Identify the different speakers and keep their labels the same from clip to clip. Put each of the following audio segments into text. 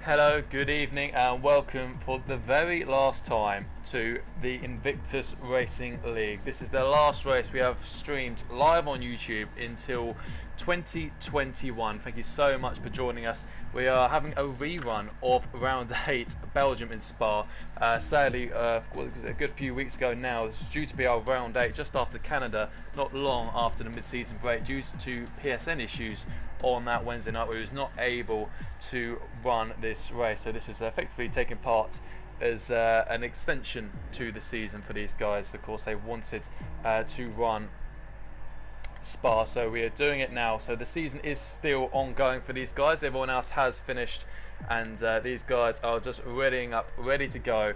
Speaker 1: Hello, good evening and welcome for the very last time to the Invictus Racing League. This is the last race we have streamed live on YouTube until 2021. Thank you so much for joining us. We are having a rerun of round 8 Belgium in Spa. Sadly, a good few weeks ago now, this is due to be our round 8 just after Canada, not long after the mid-season break, due to PSN issues on that Wednesday night where he was not able to run this race. So this is effectively taking part as an extension to the season for these guys. Of course, they wanted to run Spa, so we are doing it now. So the season is still ongoing for these guys. Everyone else has finished, and these guys are just readying up, ready to go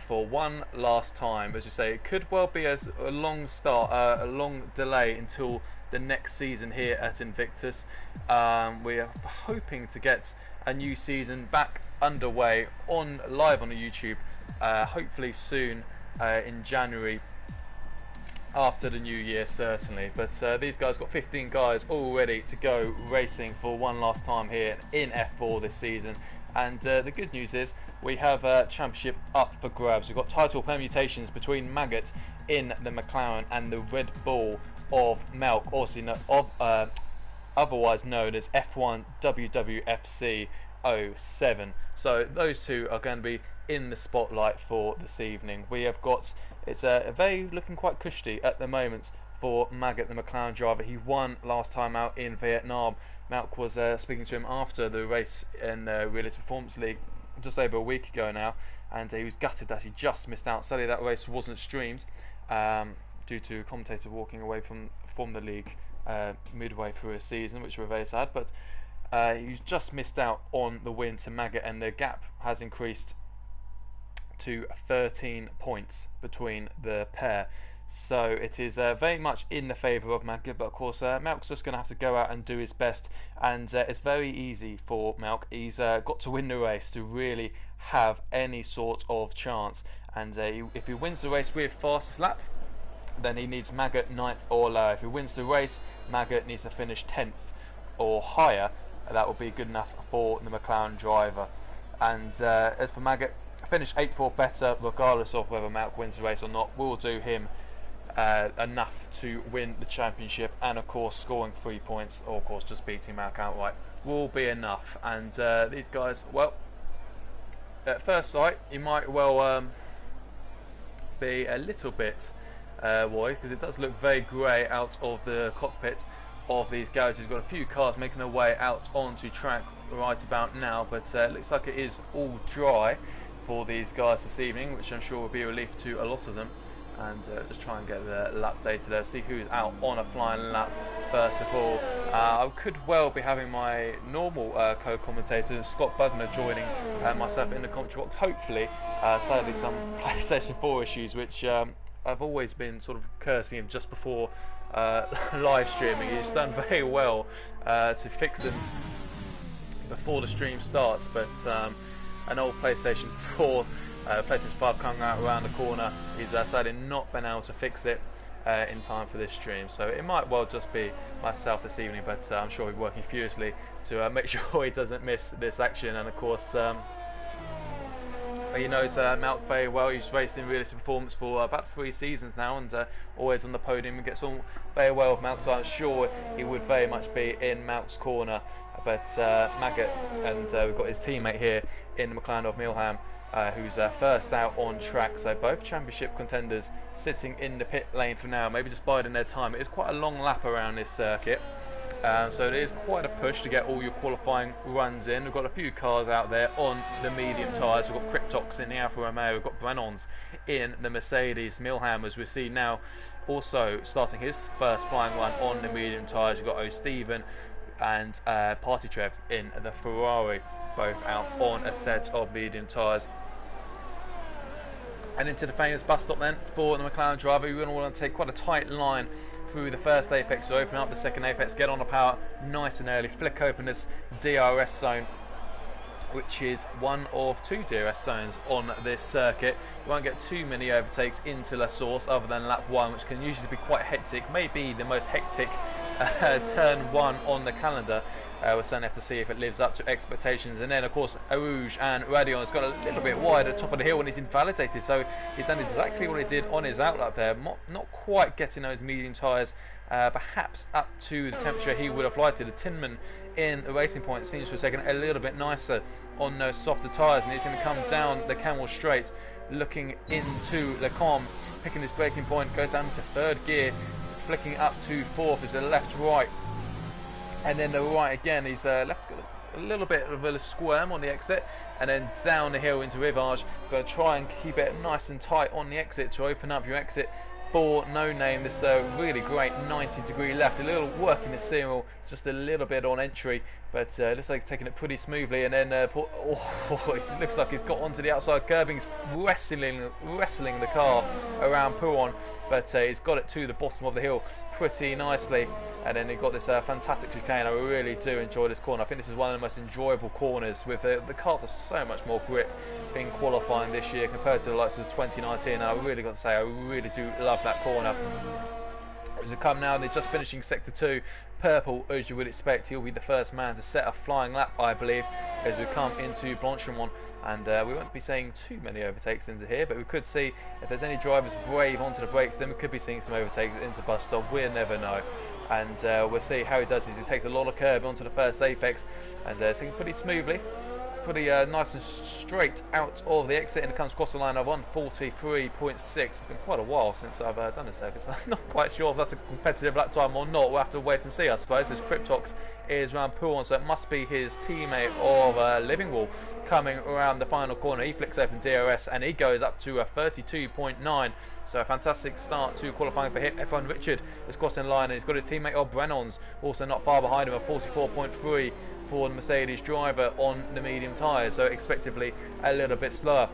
Speaker 1: for one last time. As you say, it could well be a long start, a long delay until the next season here at Invictus. We are hoping to get a new season back underway live on the YouTube, hopefully soon in January after the new year, certainly. But these guys got 15 guys all ready to go racing for one last time here in F4 this season. And the good news is we have a championship up for grabs. We've got title permutations between Maggot in the McLaren and the Red Bull of Melk, also otherwise known as F1 WWFC 07. So those two are going to be in the spotlight for this evening. We have got, it's very looking quite cushy at the moment for Maggot, the McLaren driver. He won last time out in Vietnam. Malk was speaking to him after the race in the Realistic Performance League just over a week ago now, and he was gutted that he just missed out. Sadly, that race wasn't streamed due to a commentator walking away from the league midway through a season, which were very sad. But he's just missed out on the win to Maggot, and the gap has increased to 13 points between the pair. So it is very much in the favour of Maggot, but of course Malk's just going to have to go out and do his best, and it's very easy for Malk. He's got to win the race to really have any sort of chance, and if he wins the race with fastest lap, then he needs Maggot 9th or lower. If he wins the race, Maggot needs to finish 10th or higher. That will be good enough for the McLaren driver. And as for Maggot, finish 8th or better, regardless of whether Malk wins the race or not, will do him enough to win the championship. And of course, scoring 3 points, or of course just beating Malk outright, will be enough. And these guys, well, at first sight, you might well be a little bit worried, because it does look very grey out of the cockpit of these garages. We've got a few cars making their way out onto track right about now, but it looks like it is all dry for these guys this evening, which I'm sure will be a relief to a lot of them. And just try and get the lap data there, see who's out on a flying lap first of all. I could well be having my normal co-commentator Scott Bugner joining myself in the commentary box, hopefully. Sadly, some PlayStation 4 issues, which I've always been sort of cursing him just before live streaming. He's done very well to fix them before the stream starts, but an old PlayStation 4, PlayStation 5 coming out around the corner, he's sadly not been able to fix it in time for this stream. So it might well just be myself this evening, but I'm sure he'll be working furiously to make sure he doesn't miss this action. And of course, he knows Malk very well. He's raced in Realistic Performance for about 3 seasons now, and always on the podium, and gets on very well with Malk, so I'm sure he would very much be in Malk's corner. But Maggot, and we've got his teammate here in the McLaren of Milham, who's first out on track. So both championship contenders sitting in the pit lane for now, maybe just biding their time. It is quite a long lap around this circuit. So it is quite a push to get all your qualifying runs in. We've got a few cars out there on the medium tyres. We've got Cryptox in the Alfa Romeo. We've got Brennons in the Mercedes. Milham, as we see now, also starting his first flying run on the medium tyres. We've got O'Stephen and Partitrev in the Ferrari, both out on a set of medium tyres. And into the famous bus stop then for the McLaren driver. You're going to want to take quite a tight line through the first apex to open up the second apex, get on the power nice and early, flick open this DRS zone, which is one of 2 DRS zones on this circuit. You won't get too many overtakes into La Source other than lap 1, which can usually be quite hectic, maybe the most hectic turn 1 on the calendar. We'll certainly have to see if it lives up to expectations. And then, of course, Arouge and Radion has got a little bit wide at the top of the hill and he's invalidated. So he's done exactly what he did on his outlap there. Not quite getting those medium tyres perhaps up to the temperature he would have liked it. The Tinman in the Racing Point seems to have taken a little bit nicer on those softer tyres, and he's going to come down the Camel Straight, looking into Le Combe, picking his braking point, goes down into third gear, flicking up to fourth. Is a left right, and then the right again. He's left a little bit of a squirm on the exit, and then down the hill into Rivage. Got to try and keep it nice and tight on the exit to open up your exit for No Name. This really great 90-degree left, a little work in the steering wheel, just a little bit on entry, but looks like he's taking it pretty smoothly. And then it looks like he's got onto the outside curbing. He's wrestling the car around Pouron, but he's got it to the bottom of the hill pretty nicely. And then he got this fantastic chicane. I really do enjoy this corner. I think this is one of the most enjoyable corners, with the cars have so much more grip in qualifying this year compared to the likes of 2019, and I really got to say I really do love that corner. As we come now, they're just finishing sector 2. Purple, as you would expect, he'll be the first man to set a flying lap, I believe, as we come into Blanchimont. And we won't be seeing too many overtakes into here, but we could see if there's any drivers brave onto the brakes, then we could be seeing some overtakes into bus stop. We'll never know. And we'll see how he does this. He takes a lot of curb onto the first apex, and taking pretty smoothly, pretty nice and straight out of the exit, and it comes across the line of 1:43.6. It's been quite a while since I've done a circuit, so I'm not quite sure if that's a competitive lap time or not. We'll have to wait and see, I suppose. As Cryptox is around Pouron, so it must be his teammate of Livingwall coming around the final corner. He flicks open DRS and he goes up to a 32.9. So a fantastic start to qualifying for F1. Richard is crossing the line, and he's got his teammate of Brennon's also not far behind him, a 44.3 for the Mercedes driver on the medium tyres, so expectedly a little bit slower.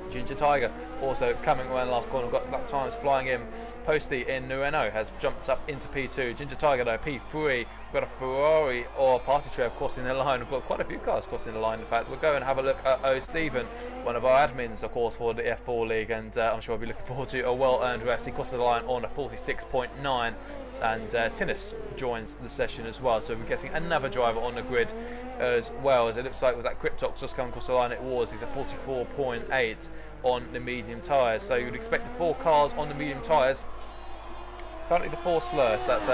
Speaker 1: Ginger Tiger also coming around the last corner, got lap times flying in. Posty in the Renault has jumped up into P2. Ginger Tiger though, P3. We've got a Ferrari or Party Trev crossing the line. We've got quite a few cars crossing the line, in fact. We'll go and have a look at Stephen, one of our admins, of course, for the F4 League, and I'm sure I'll be looking forward to a well-earned rest. He crosses the line on a 46.9, and Tinnis joins the session as well, so we're getting another driver on the grid as well, as it looks like was that Cryptox just coming across the line. It was. He's at 44.8 on the medium tyres, so you'd expect the 4 cars on the medium tyres, currently the 4 slurs. That's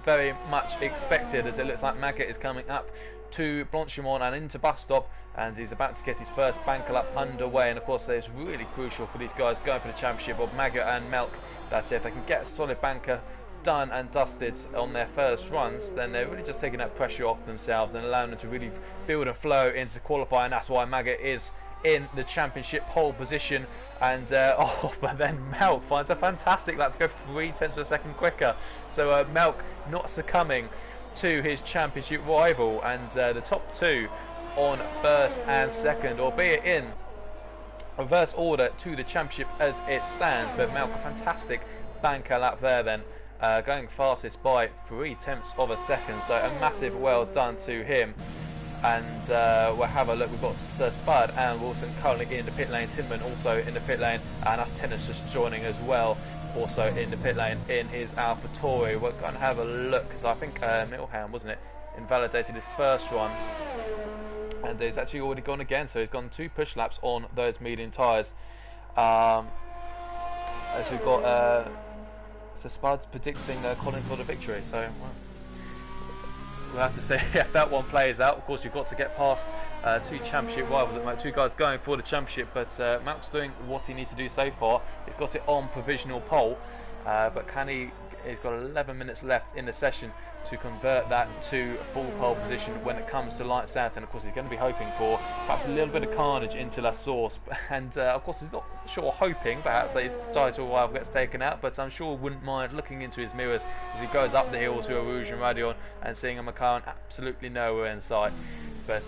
Speaker 1: very much expected, as it looks like Maggot is coming up to Blanchimont and into bus stop, and he's about to get his first banker lap underway. And of course it's really crucial for these guys going for the championship of Maggot and Melk, that if they can get a solid banker done and dusted on their first runs, then they're really just taking that pressure off themselves and allowing them to really build and flow into qualifying. That's why Maggot is in the championship pole position. And but then Melk finds a fantastic lap to go 0.3 of a second quicker. So Melk not succumbing to his championship rival, and the top 2 on first and second, albeit in reverse order to the championship as it stands. But Melk, a fantastic banker lap there then, going fastest by 0.3 of a second, so a massive well done to him. And we'll have a look. We've got Spud and Wilson currently in the pit lane. Tinman also in the pit lane, and that's Tennis just joining as well, also in the pit lane in his AlphaTauri. We're going to have a look, because I think Milham, wasn't it, invalidated his first run, and he's actually already gone again, so he's gone 2 push laps on those medium tyres. As we've got so Spud's predicting Colin for the victory, so well, we'll have to see if that one plays out. Of course, you've got to get past 2 championship rivals at the moment, 2 guys going for the championship, but Malk's doing what he needs to do so far. He's got it on provisional pole, but can he? He's got 11 minutes left in the session to convert that to full pole position when it comes to lights out. And of course he's going to be hoping for perhaps a little bit of carnage into La Source, and of course he's not sure hoping perhaps that his title rival gets taken out, but I'm sure wouldn't mind looking into his mirrors as he goes up the hill to Rouge and Radion and seeing a McLaren absolutely nowhere in sight. But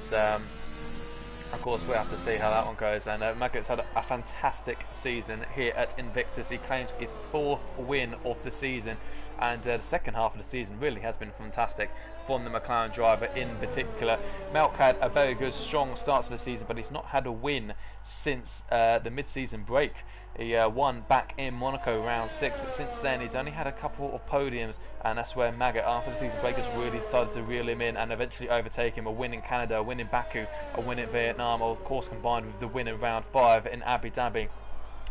Speaker 1: of course we'll have to see how that one goes. And Maggot's had a fantastic season here at Invictus. He claims his 4th win of the season, and the second half of the season really has been fantastic from the McLaren driver in particular. Melk had a very good strong start to the season, but he's not had a win since the mid-season break. He won back in Monaco round 6, but since then he's only had a couple of podiums, and that's where Maggot, after the season break, has really decided to reel him in and eventually overtake him. A win in Canada, a win in Baku, a win in Vietnam, of course combined with the win in round 5 in Abu Dhabi,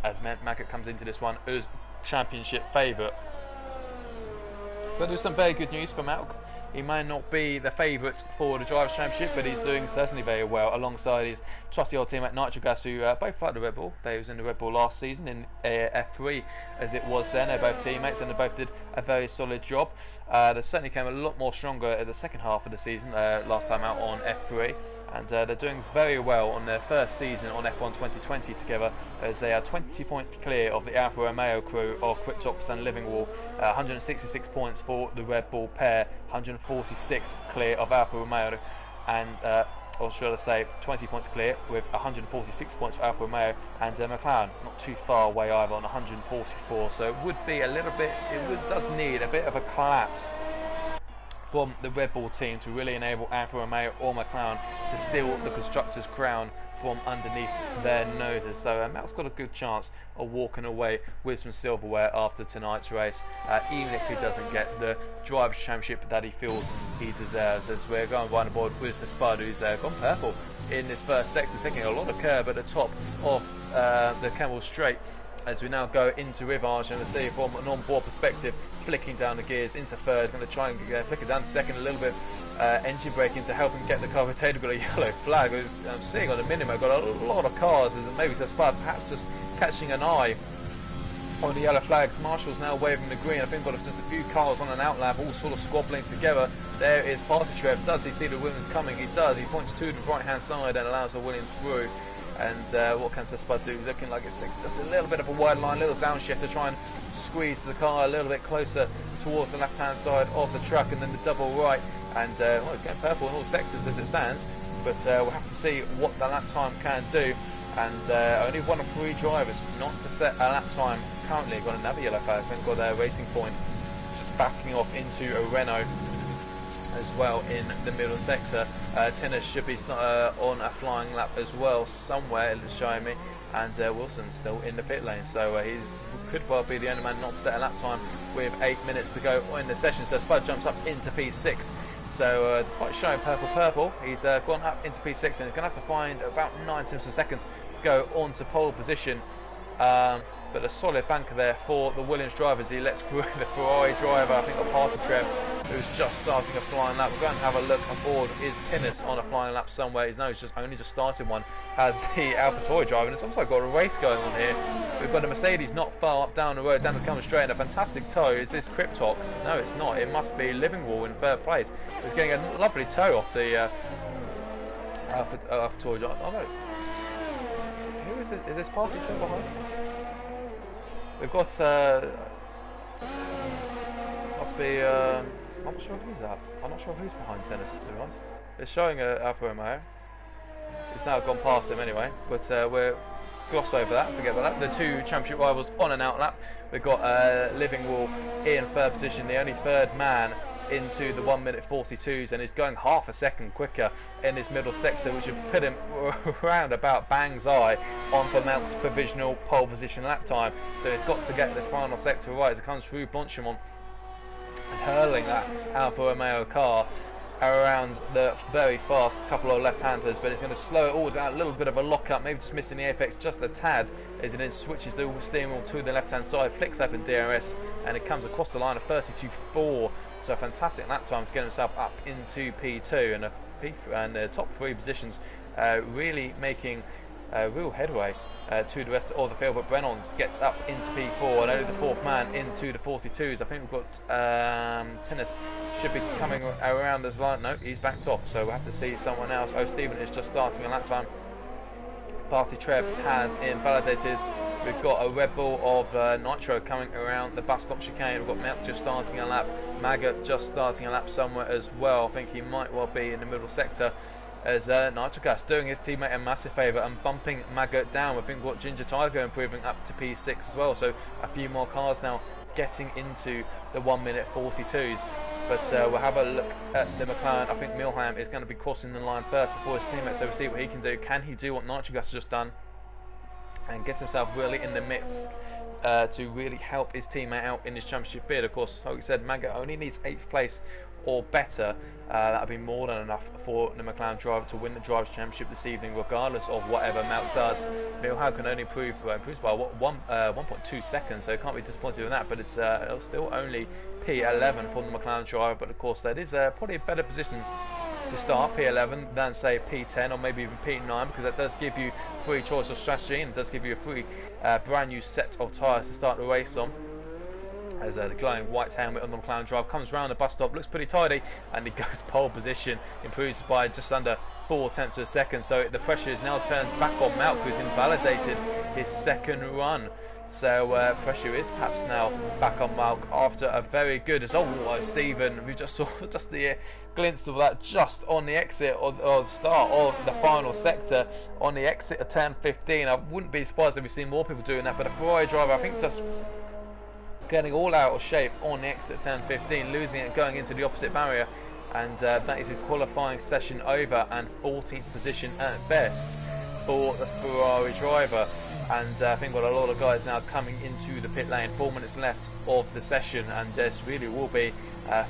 Speaker 1: as Maggot comes into this one as championship favourite. But there's some very good news for Malk. He may not be the favourite for the Drivers' Championship, but he's doing certainly very well alongside his trusty old teammate Nitrogas, who both like the Red Bull. They was in the Red Bull last season in F3 as it was then. They're both teammates and they both did a very solid job. They certainly came a lot more stronger in the second half of the season, last time out on F3. And they're doing very well on their first season on F1 2020 together, as they are 20 points clear of the Alfa Romeo crew of Cryptox and Livingwall, 166 points for the Red Bull pair, 146 clear of Alfa Romeo, and or should I say 20 points clear with 146 points for Alfa Romeo, and McLaren not too far away either on 144. So it would be a little bit, does need a bit of a collapse from the Red Bull team to really enable Alfa Romeo or McLaren to steal the Constructors' crown from underneath their noses. So Mal's got a good chance of walking away with some silverware after tonight's race, even if he doesn't get the Drivers' Championship that he feels he deserves. As we're going behind the board with the Spud, who's gone purple in this first sector, taking a lot of curb at the top of the Kemmel Straight. As we now go into Rivage, and we see from an on-board perspective, flicking down the gears into third, going to try and flick it down to second, a little bit engine braking to help him get the car rotated. Got a yellow flag. I'm seeing on the minimum, got a lot of cars, and maybe that's perhaps just catching an eye on the yellow flags. Marshall's now waving the green. I think we've got just a few cars on an outlap, all sort of squabbling together. There is Party Trev. Does he see the Williams coming? He does. He points to the right-hand side and allows the Williams through. And what can Spud do? He's looking like it's just a little bit of a wide line, a little downshift to try and squeeze the car a little bit closer towards the left-hand side of the track, and then the double right. And well, it's getting purple in all sectors as it stands, but we'll have to see what the lap time can do. And only one of 3 drivers not to set a lap time currently. Got another yellow flag. I think got their Racing Point just backing off into a Renault as well in the middle sector. Tennis should be on a flying lap as well somewhere, it's showing me, and Wilson's still in the pit lane, so he could well be the only man not to set a lap time with 8 minutes to go in the session. So Spud jumps up into P6. So despite showing purple, he's gone up into P6, and he's going to have to find about 9 tenths of a second to go on to pole position. But a solid banker there for the Williams drivers. He lets through the Ferrari driver, I think a Party Trev, who's just starting a flying lap. We're going to have a look aboard. Is Tennis on a flying lap somewhere? He's only just started one. Has the AlphaTauri driver, and it's almost like got a race going on here. We've got a Mercedes not far up down the road, down the Kemmel Straight, and a fantastic tow. Is this Cryptox? No, it's not. It must be Livingwall in third place. He's getting a lovely tow off the AlphaTauri driver. Oh no. Who is it? Is this Party Trev behind? We've got, must be, I'm not sure who's that. I'm not sure who's behind Tennis, to be honest. It's showing Alfa Romeo. It's now gone past him anyway, but we'll gloss over that, forget about that. The 2 championship rivals on and out lap. We've got Livingwall in third position, the only third man into the 1:42s, and he's going half a second quicker in this middle sector, which would put him around about bang's eye on for Malk's provisional pole position lap time. So he's got to get this final sector right as it comes through Blanchimont and hurling that Alfa Romeo car around the very fast couple of left-handers, but it's going to slow it all down. A little bit of a lock-up, maybe just missing the apex just a tad, as it then switches the steering wheel to the left-hand side, flicks up in DRS, and it comes across the line of 32.4. So a fantastic lap time to get himself up into P2, and the top 3 positions really making real headway to the rest of the field. But Brennan gets up into P4, and only the 4th man into the 42s. I think we've got Tennis should be coming around this line. No, he's backed off, so we'll have to see someone else. Oh, Stephen is just starting a lap time. Party Trev has invalidated. We've got a Red Bull of Nitro coming around the bus stop chicane. We've got Melk just starting a lap. Maggot just starting a lap somewhere as well. I think he might well be in the middle sector, as Nitrogas doing his teammate a massive favour and bumping Maggot down. I think we've got Ginger Tiger improving up to P6 as well. So a few more cars now getting into the 1:42s. But we'll have a look at the McLaren. I think Milham is going to be crossing the line first before his teammate, so we'll see what he can do. Can he do what Nitrogas has just done and gets himself really in the mix to really help his teammate out in his championship bid. Of course, like we said, Maga only needs 8th place or better. That would be more than enough for the McLaren driver to win the Drivers' Championship this evening, regardless of whatever Melk does. Milhau can only improves by 1.2 seconds, so can't be disappointed with that, but it's still only P11 for the McLaren driver. But of course, that is probably a better position to start P11 than say P10 or maybe even P9, because that does give you free choice of strategy and it does give you a free brand new set of tyres to start the race on. As the glowing white helmet on the McLaren drive comes round the bus stop, looks pretty tidy, and he goes pole position, improves by just under 0.4 of a second. So the pressure is now turned back on Malk, who's invalidated his second run. So pressure is perhaps now back on Malk after a very good Stephen. We just saw just the glimpse of that just on the exit or the start of the final sector on the exit of turn 15. I wouldn't be surprised if we see more people doing that, but a Ferrari driver, I think, just getting all out of shape on the exit of turn 15, losing it going into the opposite barrier, and that is his qualifying session over, and 14th position at best for the Ferrari driver. And I think we've got a lot of guys now coming into the pit lane. 4 minutes left of the session, and this really will be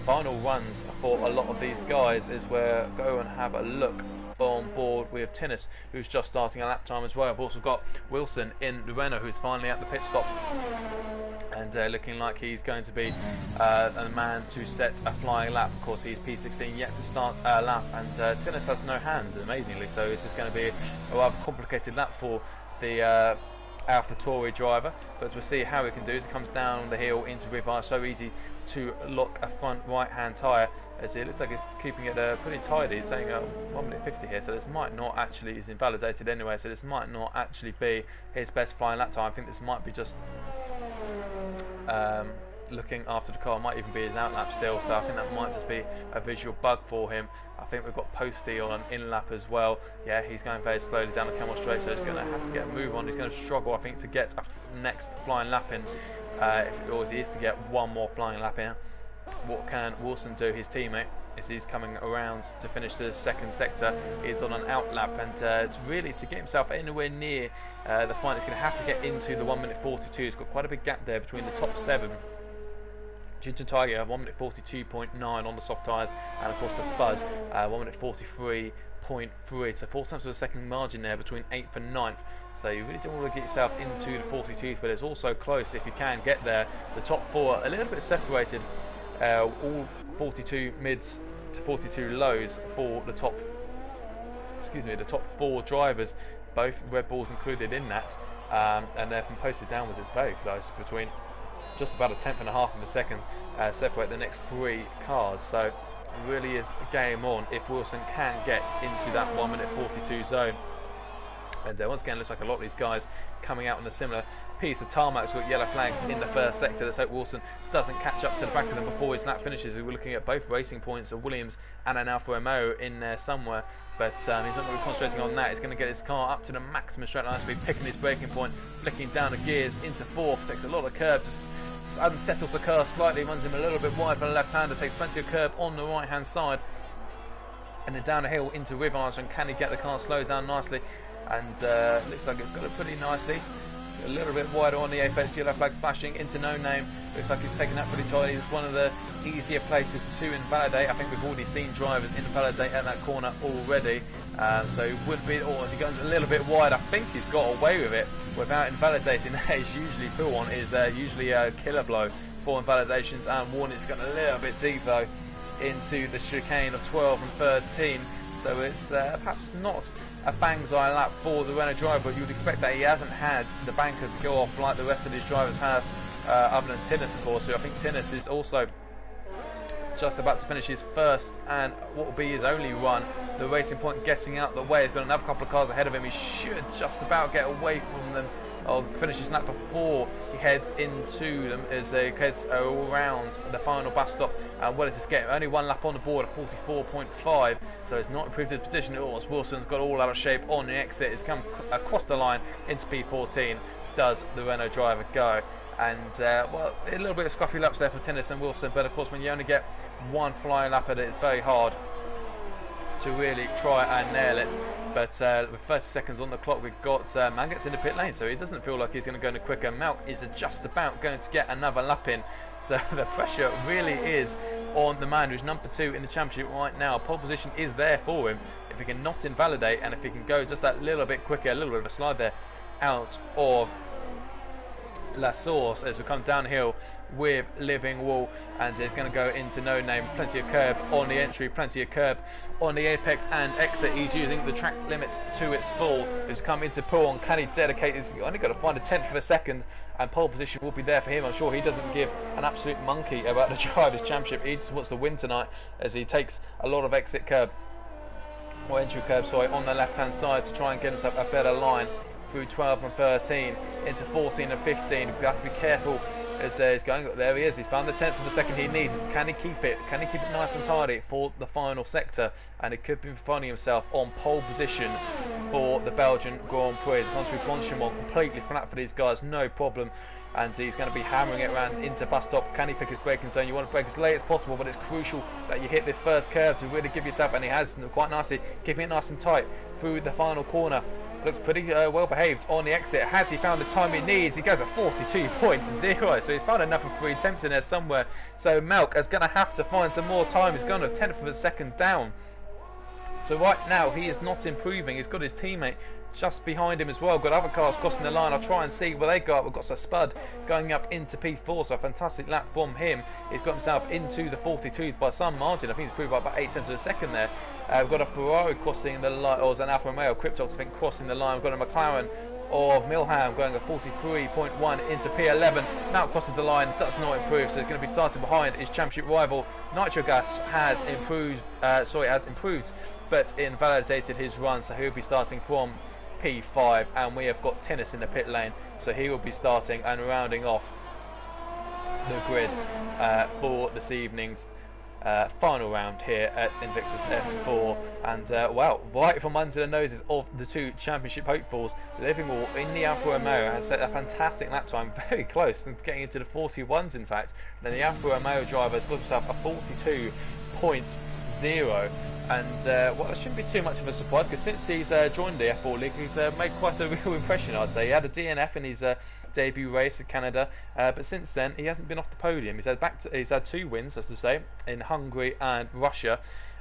Speaker 1: final runs for a lot of these guys as we go and have a look on board with Tinnis, who's just starting a lap time as well. I've also got Wilson in the Renault, who's finally at the pit stop, and looking like he's going to be a man to set a flying lap. Of course, he's P16 yet to start a lap, and Tinnis has no hands, amazingly, so this is going to be a rather complicated lap for the AlphaTauri driver, but we'll see how he can do as he comes down the hill into reverse. So easy to lock a front right hand tyre, as it looks like he's keeping it pretty tidy. He's saying 1 minute 50 here, so this might not actually, is invalidated anyway, so this might not actually be his best flying lap time. I think this might be just looking after the car, might even be his out lap still, so I think that might just be a visual bug for him. I think we've got Posty on an in lap as well. Yeah, he's going very slowly down the Camel Straight, so he's going to have to get a move on. He's going to struggle, I think, to get a next flying lap in, if he is to get one more flying lap in. What can Wilson do, his teammate, as he's coming around to finish the second sector? He's on an out lap, and it's really to get himself anywhere near the fight, he's going to have to get into the 1 minute 42. He's got quite a big gap there between the top 7. Ginger Tiger 1 minute 42.9 on the soft tyres, and of course the Spud 1 minute 43.3, so 4 tenths of a second margin there between 8th and 9th. So you really don't want to get yourself into the 42s, but it's also close if you can get there. The top 4 a little bit separated, all 42 mids to 42 lows for the top, the top 4 drivers, both Red Bulls included in that, and then from posted downwards it's very close, between just about a 1/10 of a second separate the next 3 cars. So it really is a game on if Wilson can get into that 1 minute 42 zone. And once again, looks like a lot of these guys coming out on a similar piece of tarmac with yellow flags in the first sector. Let's hope Wilson doesn't catch up to the back of them before his lap finishes. We're looking at both racing points of Williams and an Alfa Romeo in there somewhere, but he's not going to be concentrating on that. He's going to get his car up to the maximum straight line speed, picking his braking point, flicking down the gears into 4th, takes a lot of curve, just unsettles the car slightly, runs him a little bit wide for the left-hander, takes plenty of curve on the right-hand side, and then down the hill into Rivage. And can he get the car slowed down nicely? And looks like it's got it pretty nicely. A little bit wider on the apex, yellow flag splashing into No Name. Looks like he's taking that pretty tidy. It's one of the easier places to invalidate. I think we've already seen drivers invalidate at that corner already. So it wouldn't be, or as he goes a little bit wide, I think he's got away with it without invalidating. That is usually full on, is usually a killer blow for invalidations, and warning's gone a little bit deep though into the chicane of 12 and 13. So it's perhaps not a bang's eye lap for the Renault driver, but you would expect that he hasn't had the bankers go off like the rest of these drivers have, other than Tinnis, of course. So I think Tinnis is also just about to finish his first and what will be his only run. The Racing Point getting out the way. He's got another couple of cars ahead of him. He should just about get away from them, or finish his lap before he heads into them as he heads around the final bus stop. Well, it's just getting only 1 lap on the board at 44.5, so it's not improved his position at all, as Wilson's got all out of shape on the exit. He's come across the line into P14, does the Renault driver go. And well, a little bit of scruffy laps there for Tinnis and Wilson, but of course when you only get 1 flying lap at it, it's very hard to really try and nail it. But with 30 seconds on the clock, we've got Man gets in the pit lane, so he doesn't feel like he's going to go any quicker. Malk is just about going to get another lap in, so the pressure really is on the man who's number 2 in the championship right now. Pole position is there for him if he can not invalidate, and if he can go just that little bit quicker, a little bit of a slide there out of La Source as we come downhill with Living Wall, and it's going to go into No Name. Plenty of curb on the entry, plenty of curb on the apex and exit. He's using the track limits to its full. He's come into pull. Can he dedicate? He's only got to find a 10th of a second, and pole position will be there for him. I'm sure he doesn't give an absolute monkey about the Drivers' Championship. He just wants to win tonight as he takes a lot of exit curb or entry curb, sorry, on the left hand side to try and get himself a better line through 12 and 13 into 14 and 15. We have to be careful as he's going. There he is. He's found the 10th of the second he needs. Can he keep it? Can he keep it nice and tidy for the final sector? And it could be finding himself on pole position for the Belgian Grand Prix. He's gone through Blanchimont completely flat for these guys, no problem. And he's going to be hammering it around into bus stop. Can he pick his braking zone? You want to brake as late as possible, but it's crucial that you hit this first curve to really give yourself, and he has quite nicely, keeping it nice and tight through the final corner. Looks pretty well behaved on the exit. Has he found the time he needs? He goes at 42.0, so he's found another 3 attempts in there somewhere. So Malk is going to have to find some more time. He's gone a 10th of a second down. So right now he is not improving. He's got his teammate just behind him as well. Got other cars crossing the line. I'll try and see where they go up. We've got Spud going up into P4, so a fantastic lap from him. He's got himself into the 42s by some margin. I think he's improved by about 8 tenths of a second there. We've got a Ferrari crossing the line, or an Alfa Romeo, Cryptox I think crossing the line. We've got a McLaren of Milham going at 43.1 into P11. Now crosses the line, does not improve, so he's going to be starting behind his championship rival. Nitro Gas has improved, but invalidated his run, so he'll be starting from P5, and we have got Tennis in the pit lane, so he will be starting and rounding off the grid for this evening's final round here at Invictus F4. And wow, right from under the noses of the 2 championship hopefuls, Living Wall in the Alfa Romeo has set a fantastic lap time, very close, and getting into the 41s in fact. And then the Alfa Romeo driver has got himself a 42.0. And well, that shouldn't be too much of a surprise, because since he's joined the F4 League, he's made quite a real impression, I'd say. He had a DNF in his debut race in Canada, but since then he hasn't been off the podium. He's had 2 wins, I should say, in Hungary and Russia,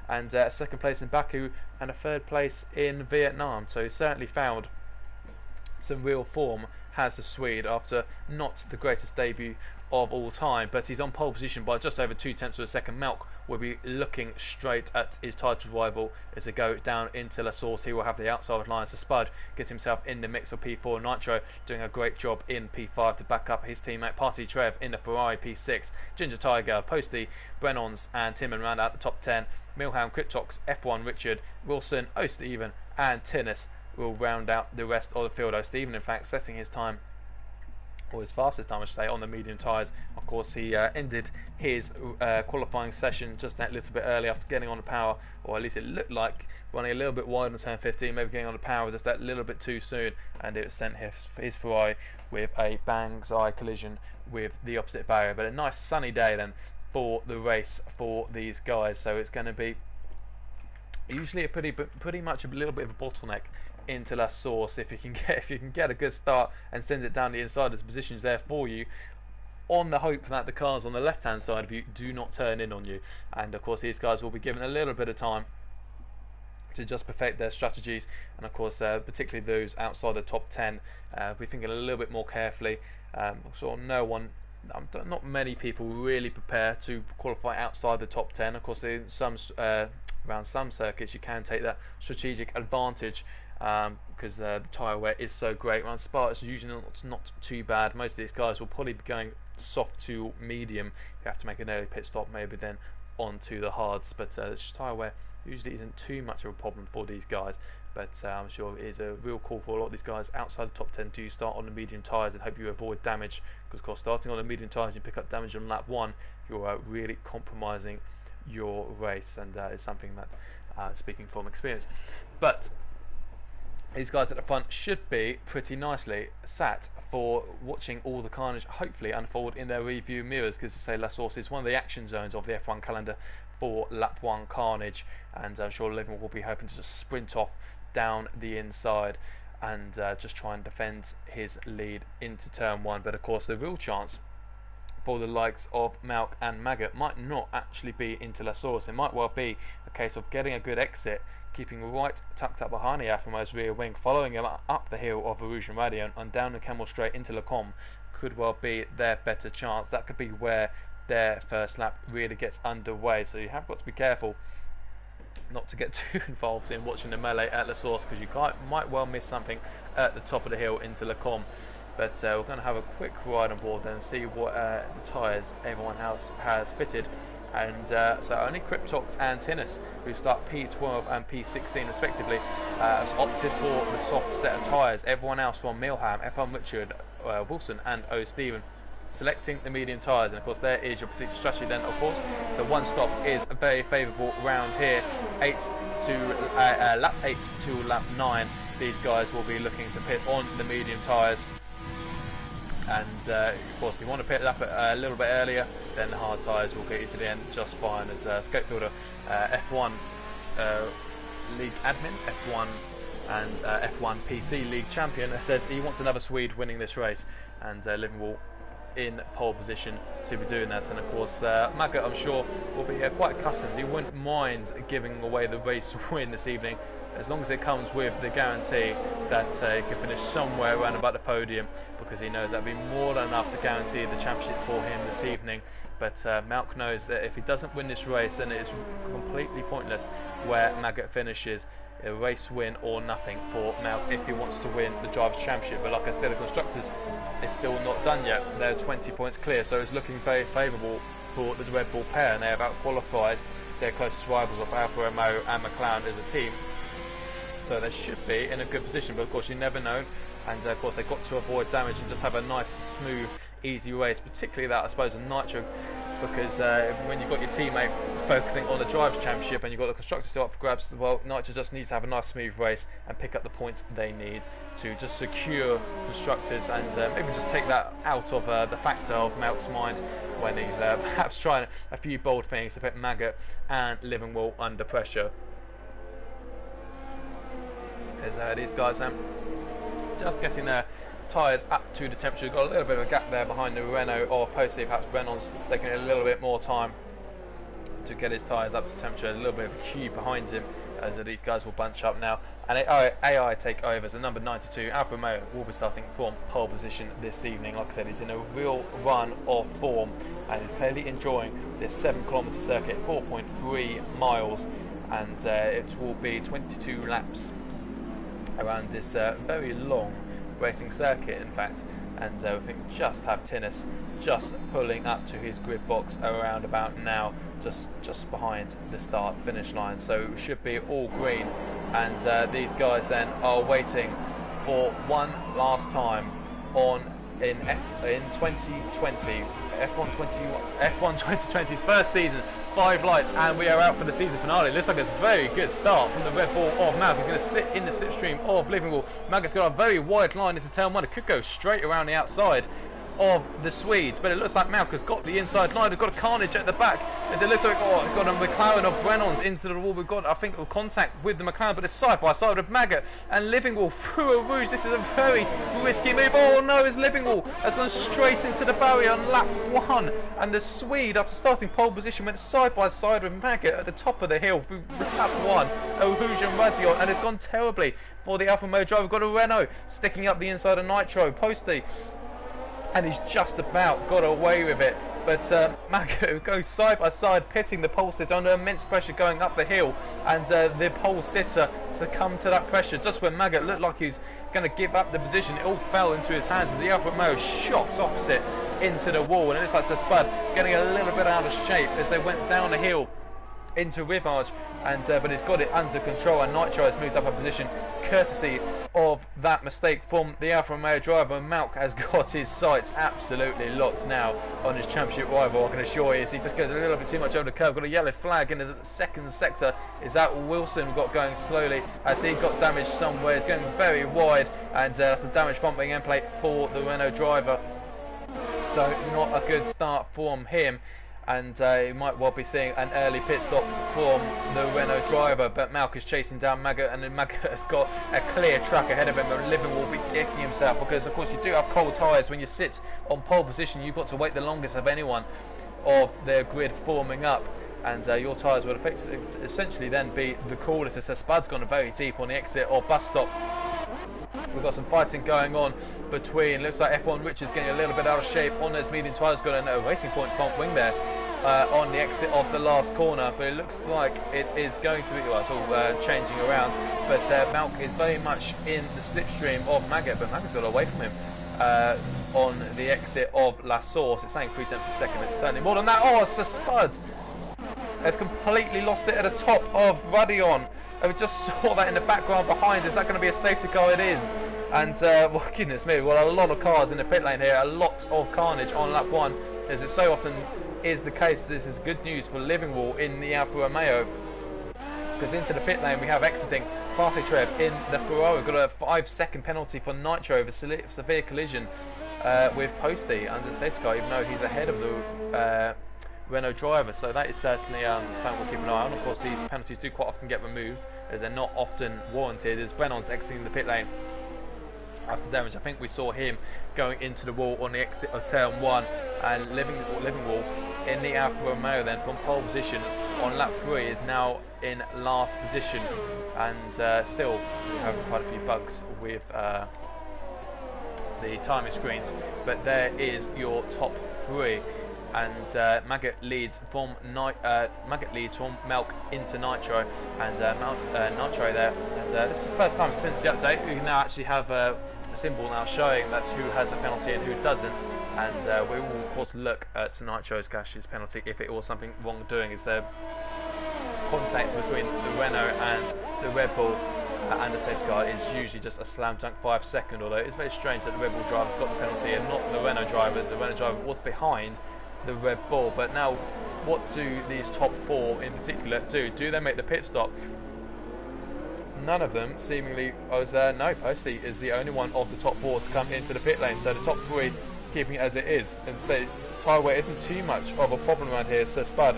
Speaker 1: and a 2nd place in Baku and a 3rd place in Vietnam. So he's certainly found some real form, has the Swede, after not the greatest debut of all time, but he's on pole position by just over 2 tenths of a second. Malk will be looking straight at his title rival as they go down into La Source. He will have the outside line, so Spud gets himself in the mix of P4. Nitro doing a great job in P5 to back up his teammate Party Trev in the Ferrari P6. Ginger Tiger, Posty, Brennons and Timon round out the top 10. Milham, Cryptox, F1 Richard, Wilson, O'Steven and Tinnis will round out the rest of the field. O'Steven in fact setting his time, or his fastest time I should say, on the medium tyres. Of course he ended his qualifying session just that little bit early after getting on the power, or at least it looked like running a little bit wide on turn 15, maybe getting on the power just that little bit too soon, and it sent his Ferrari with a bang's eye collision with the opposite barrier. But a nice sunny day then for the race for these guys, so it's going to be usually a pretty much a little bit of a bottleneck into La Source. If you can get a good start and send it down the inside, as the position's there for you, on the hope that the cars on the left hand side of you do not turn in on you. And of course these guys will be given a little bit of time to just perfect their strategies, and of course particularly those outside the top 10, we're thinking a little bit more carefully. Sort of not many people really prepare to qualify outside the top 10. Of course in some around some circuits you can take that strategic advantage, because the tyre wear is so great. Around Spa it's usually not too bad. Most of these guys will probably be going soft to medium. You have to make an early pit stop, maybe then on to the hards, but tyre wear usually isn't too much of a problem for these guys. But I'm sure it is a real call for a lot of these guys outside the top 10 to start on the medium tyres and hope you avoid damage, because of course starting on the medium tyres you pick up damage on lap 1, you're really compromising your race, and it's something that speaking from experience. But these guys at the front should be pretty nicely sat for watching all the carnage hopefully unfold in their review mirrors, because to say La Source is one of the action zones of the F1 calendar for lap 1 carnage, and I'm sure Liverpool will be hoping to just sprint off down the inside and just try and defend his lead into turn 1. But of course the real chance for the likes of Malk and Maggot might not actually be into La Source. It might well be a case of getting a good exit, keeping right tucked up behind the Alfa Romeo's rear wing, following him up the hill of Rouge and Radion and down the Camel Straight into Le Combe could well be their better chance. That could be where their first lap really gets underway. So you have got to be careful not to get too involved in watching the melee at La Source, because you might well miss something at the top of the hill into Le Combe. But we're going to have a quick ride on board then and see what the tyres everyone else has fitted. And so only Cryptox and Tinnis, who start P12 and P16 respectively, has opted for the soft set of tyres. Everyone else from Milham, F1 Richard, Wilson and O. Stephen selecting the medium tyres. And of course there is your particular strategy then. Of course the one stop is a very favourable round here, lap 8 to lap 9. These guys will be looking to pit on the medium tyres. And of course, if you want to pit lap a little bit earlier, then the hard tyres will get you to the end just fine. As Scopebuilder, F1 League admin, F1 and F1 PC League champion, says he wants another Swede winning this race, and Liverpool in pole position to be doing that. And of course, Maggot, I'm sure, will be quite accustomed. He wouldn't mind giving away the race win this evening, as long as it comes with the guarantee that he can finish somewhere around about the podium, because he knows that'll be more than enough to guarantee the championship for him this evening. But Malk knows that if he doesn't win this race, then it's completely pointless where Maggot finishes. A race win or nothing for Malk if he wants to win the Drivers' Championship. But like I said, the Constructors is still not done yet. They're 20 points clear, so it's looking very favourable for the Red Bull pair, and they have out-qualified their closest rivals of Alfa Romeo and McLaren as a team. So they should be in a good position, but of course you never know. And of course they've got to avoid damage and just have a nice, smooth, easy race, particularly that, I suppose, in Nitro, because when you've got your teammate focusing on the Drivers' Championship and you've got the Constructors still up for grabs, well, Nitro just needs to have a nice, smooth race and pick up the points they need to just secure Constructors, and maybe just take that out of the factor of Malk's mind when he's perhaps trying a few bold things to put Maggot and Liverpool under pressure. As these guys just getting their tyres up to the temperature. Got a little bit of a gap there behind the Renault or Posty. Perhaps Brennan's taking a little bit more time to get his tyres up to temperature. A little bit of a queue behind him as these guys will bunch up now. And AI take over. So number 92, Alfa Romeo, will be starting from pole position this evening. Like I said, he's in a real run of form and he's clearly enjoying this 7-kilometre circuit, 4.3 miles, and it will be 22 laps around this very long racing circuit, in fact. And I think just have Tinnis just pulling up to his grid box around about now, just behind the start finish line, so it should be all green. And these guys then are waiting for one last time in 2020, F1 2020's first season, 5 lights, and we are out for the season finale. Looks like it's a very good start from the Red Bull of Malk. He's going to sit in the slipstream of Liverpool. Malk's got a very wide line into turn 1. It could go straight around the outside of the Swedes, but it looks like Malk has got the inside line. They've got a carnage at the back. As it looks like, oh, we've got a McLaren of Brennan's into the wall. We've got, I think, a contact with the McLaren, but it's side by side with Maggot and Livingwall through a Rouge. This is a very risky move. Oh no, as Livingwall has gone straight into the barrier on lap 1, and the Swede, after starting pole position, went side by side with Maggot at the top of the hill through lap 1, Rouge and Radion, and it's gone terribly for the Alfa Romeo driver. We've got a Renault sticking up the inside of Nitro, Posty, and he's just about got away with it. But Maggot goes side by side, pitting the pole sitter under immense pressure going up the hill, and the pole sitter succumbed to that pressure. Just when Maggot looked like he's going to give up the position, it all fell into his hands as the Alfa Romeo shot opposite into the wall, and it looks like Spud getting a little bit out of shape as they went down the hill into Rivage, and but he's got it under control, and Nitro has moved up a position courtesy of that mistake from the Alfa Romeo driver. And Malk has got his sights absolutely locked now on his championship rival. I can assure you, he just goes a little bit too much over the curve. Got a yellow flag in the second sector. Is that Wilson got going slowly as he got damaged somewhere? He's going very wide, and that's the damaged front wing end plate for the Renault driver. So not a good start from him, and you might well be seeing an early pit stop from the Renault driver. But Malk is chasing down Maggot, and then Maggot has got a clear track ahead of him, and Living will be kicking himself, because of course you do have cold tyres. When you sit on pole position, you've got to wait the longest of anyone of their grid forming up, and your tyres would essentially then be the coolest. As Spud's gone very deep on the exit or bus stop. We've got some fighting going on between, looks like F1 Rich is getting a little bit out of shape on those medium tyres. Got a Racing Point front wing there on the exit of the last corner, but it looks like it is going to be, well, it's all changing around, but Malk is very much in the slipstream of Maggot, but Maggot's got away from him on the exit of La Source. It's saying 0.3 a second, it's certainly more than that. Oh, it's a Spud has completely lost it at the top of Radion. We just saw that in the background behind. Is that going to be a safety car? It is. And, well, goodness me, well, a lot of cars in the pit lane here, a lot of carnage on lap 1, as it so often is the case. This is good news for Livingwall in the Alfa Romeo, because into the pit lane we have exiting Trev in the Ferrari. We've got a 5-second penalty for Nitro for severe collision with Posty under the safety car, even though he's ahead of the Renault driver, so that is certainly something we'll keep an eye on. Of course, these penalties do quite often get removed, as they're not often warranted. As Brennan's exiting the pit lane after damage, I think we saw him going into the wall on the exit of turn 1, and Livingwall in the Alfa Romeo then from pole position on lap 3 is now in last position, and still we have quite a few bugs with the timing screens, but there is your top 3. And Maggot leads from Malk into Nitro, and Nitro there. And this is the first time since the update we can now actually have a symbol now showing that's who has a penalty and who doesn't. And we will of course look at Nitro's Gash's penalty if it was something wrongdoing. Is there contact between the Renault and the Red Bull? And the safety car is usually just a slam dunk 5 second. Although it's very strange that the Red Bull driver's got the penalty and not the Renault drivers. The Renault driver was behind the Red Bull. But now, what do these top 4 in particular do? Do they make the pit stop? None of them seemingly. No, Posty is the only one of the top 4 to come into the pit lane. So the top 3 keeping it as it is. As I say, tyre wear isn't too much of a problem around here. So Spud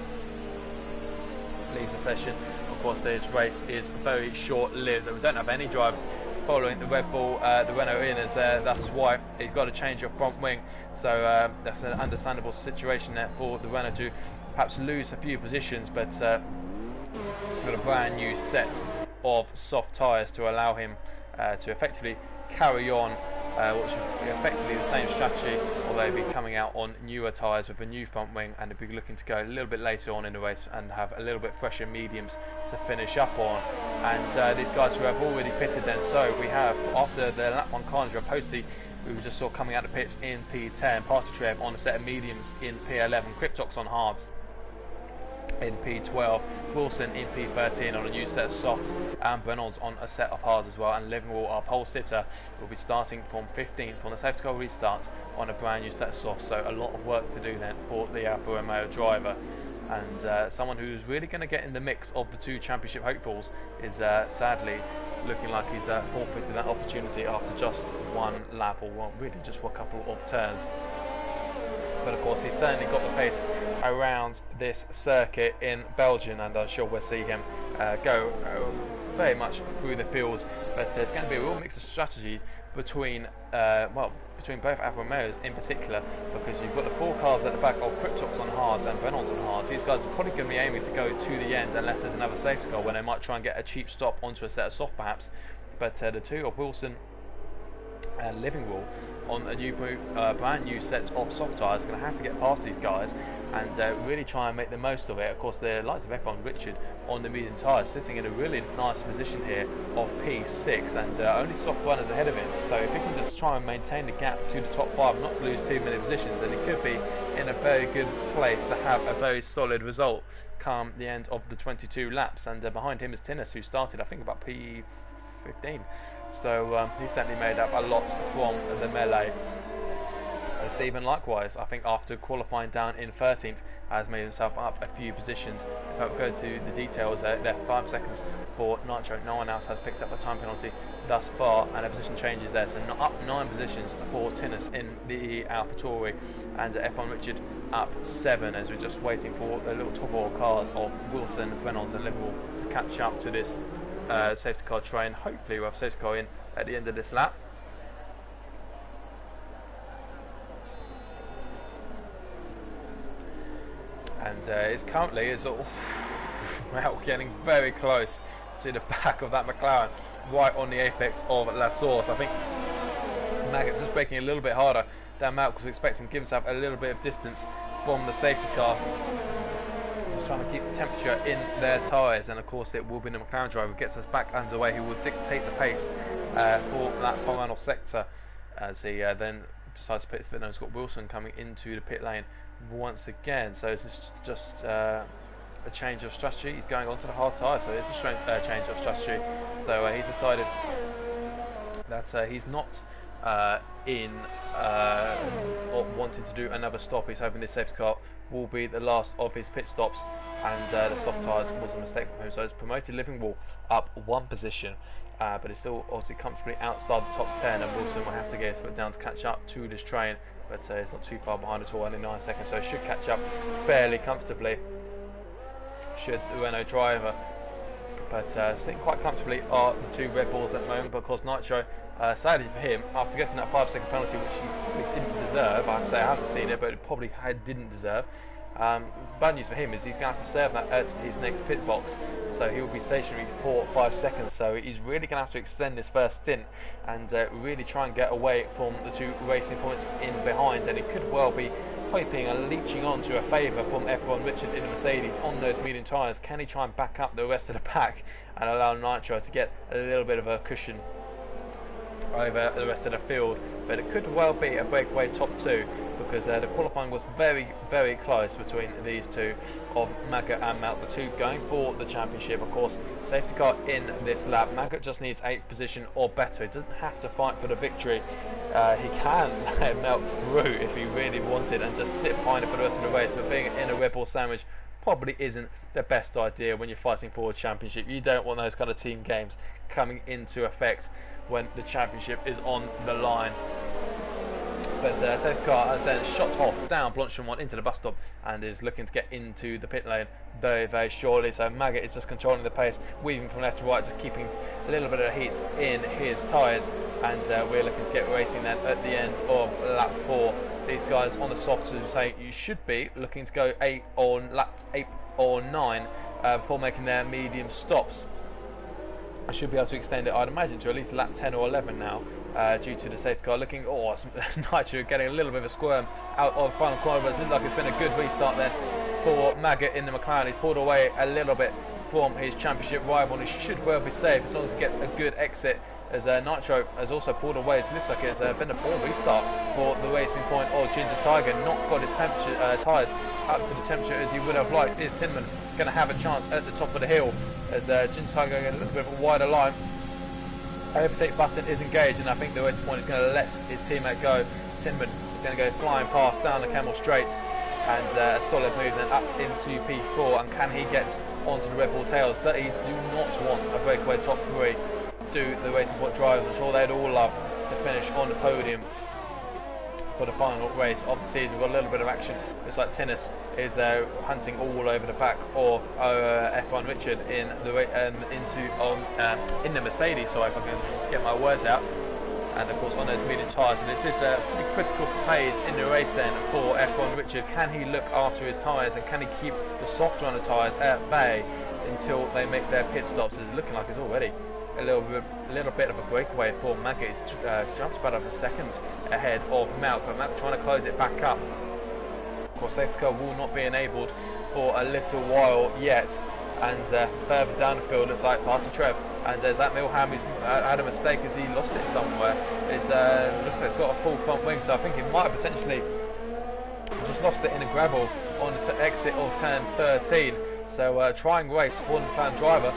Speaker 1: leaves the session. Of course, this race is very short-lived, and we don't have any drivers following the Red Bull, the Renault in, as that's why he's got to change your front wing. So that's an understandable situation there for the Renault to perhaps lose a few positions, but we've got a brand new set of soft tyres to allow him to effectively carry on what should be effectively the same strategy, although he'll be coming out on newer tyres with a new front wing, and he'll be looking to go a little bit later on in the race and have a little bit fresher mediums to finish up on. And these guys who have already pitted then, so we have, after the lap 1 carnage of Posty, we just saw coming out of the pits in P10, Trev on a set of mediums in P11, Cryptox on hards in P12, Wilson in P13 on a new set of softs, and Brennan's on a set of hards as well. And Livingwall, our pole sitter, will be starting from 15th on the safety car restart on a brand new set of softs. So a lot of work to do then for the Alfa Romeo driver, and someone who's really going to get in the mix of the 2 championship hopefuls is sadly looking like he's forfeited that opportunity after just 1 lap, or well, really just a couple of turns. But of course he's certainly got the pace around this circuit in Belgian, and I'm sure we'll see him go very much through the fields. But it's going to be a real mix of strategy between between both Alfa Romeos in particular, because you've got the 4 cars at the back of Cryptox on hards and Brennan's on hards. These guys are probably going to be aiming to go to the end unless there's another safety car when they might try and get a cheap stop onto a set of soft perhaps. But the 2 of Wilson living wall on a new brand new set of soft tyres. Going to have to get past these guys and really try and make the most of it. Of course, the likes of F1 Richard on the medium tyres, sitting in a really nice position here of P6, and only soft runners ahead of him. So if he can just try and maintain the gap to the top 5, not lose too many positions, then he could be in a very good place to have a very solid result come the end of the 22 laps. And behind him is Tinnis, who started, I think, about P15. So he certainly made up a lot from the melee. Stephen, likewise, I think after qualifying down in 13th, has made himself up a few positions. If I go to the details, they're 5 seconds for Nitro. No one else has picked up a time penalty thus far, and a position changes there. So up 9 positions for Tinnis in the AlphaTauri, and F1 Richard up 7, as we're just waiting for the little top four cars of Wilson, Reynolds and Liverpool to catch up to this safety car train. Hopefully we'll have safety car in at the end of this lap. And it's currently well, getting very close to the back of that McLaren, right on the apex of La Source. I think Maggot just braking a little bit harder than Malk was expecting, to give himself a little bit of distance from the safety car. Just trying to keep the temperature in their tyres, and of course it will be the McLaren driver who gets us back underway, who will dictate the pace for that final sector, as he then decides to pit his pit. Now Scott Wilson coming into the pit lane once again. So this is just a change of strategy. He's going on to the hard tyre, so it's a change of strategy. So he's decided that he's not wanting to do another stop. He's hoping this safety car will be the last of his pit stops, and the soft tyres was a mistake from him. So it's promoted Livingwall up 1 position, but it's still obviously comfortably outside the top 10, and Wilson will have to get his foot down to catch up to this train, but it's not too far behind at all, only 9 seconds, so he should catch up fairly comfortably, should the Renault driver. But sitting quite comfortably are the 2 Red Bulls at the moment. But of course Nitro, sadly for him, after getting that 5-second penalty, which he didn't deserve, I say I haven't seen it, but it probably didn't deserve. Bad news for him is he's going to have to serve that at his next pit box, so he will be stationary for 5 seconds. So he's really going to have to extend his first stint and really try and get away from the 2 racing points in behind, and it could well be hoping and leeching on to a favour from F1 Richard in the Mercedes on those medium tyres. Can he try and back up the rest of the pack and allow Nitro to get a little bit of a cushion over the rest of the field? But it could well be a breakaway top 2, because the qualifying was very, very close between these 2 of Maggot and Melt, the 2 going for the championship. Of course, safety car in this lap. Maggot just needs 8th position or better. He doesn't have to fight for the victory. He can let Melt through if he really wanted and just sit behind it for the rest of the race, but being in a Red Bull sandwich probably isn't the best idea when you're fighting for a championship. You don't want those kind of team games coming into effect when the championship is on the line. But safety car has then shot off down Blanchemont into the bus stop and is looking to get into the pit lane very, very shortly. So Maggot is just controlling the pace, weaving from left to right, just keeping a little bit of heat in his tyres, and we're looking to get racing then at the end of lap 4. These guys on the softs, as you say, you should be looking to go lap 8 or 9 before making their medium stops. I should be able to extend it, I'd imagine, to at least lap 10 or 11 now, due to the safety car looking, Nitro getting a little bit of a squirm out of final corner, but it seems like it's been a good restart there for Maggot in the McLaren. He's pulled away a little bit from his championship rival, and he should well be safe as long as he gets a good exit, as Nitro has also pulled away. So it looks like it's been a poor restart for the Racing Point or Ginger Tiger, not got his tyres up to the temperature as he would have liked. Is Tinman going to have a chance at the top of the hill, as Ginger Tiger going a little bit of a wider line? Overtake button is engaged, and I think the Racing Point is going to let his teammate go. Tinman is going to go flying past down the Camel Straight, and a solid move then up into P4. And can he get onto the Red Bull tails? That he do not want a breakaway top 3. Do the Racing Point drivers? I'm sure they'd all love to finish on the podium for the final race of the season. We've got a little bit of action. Looks like Tennis is hunting all over the back of F1 Richard in the Mercedes. So if I can get my words out. And of course on those medium tyres, and this is a pretty critical phase in the race then for F1 Richard. Can he look after his tyres, and can he keep the soft runner tyres at bay until they make their pit stops? It's looking like it's already a little bit of a breakaway for Maggot. He's jumped about a second ahead of Malk, but Malk trying to close it back up. Of course, safety car will not be enabled for a little while yet. And further down the field, looks like Party Trev. And there's that Milham who's had a mistake as he lost it somewhere. Looks like it's got a full front wing, so I think he might have potentially just lost it in a gravel on the exit of turn 13. So trying race for the McLaren driver.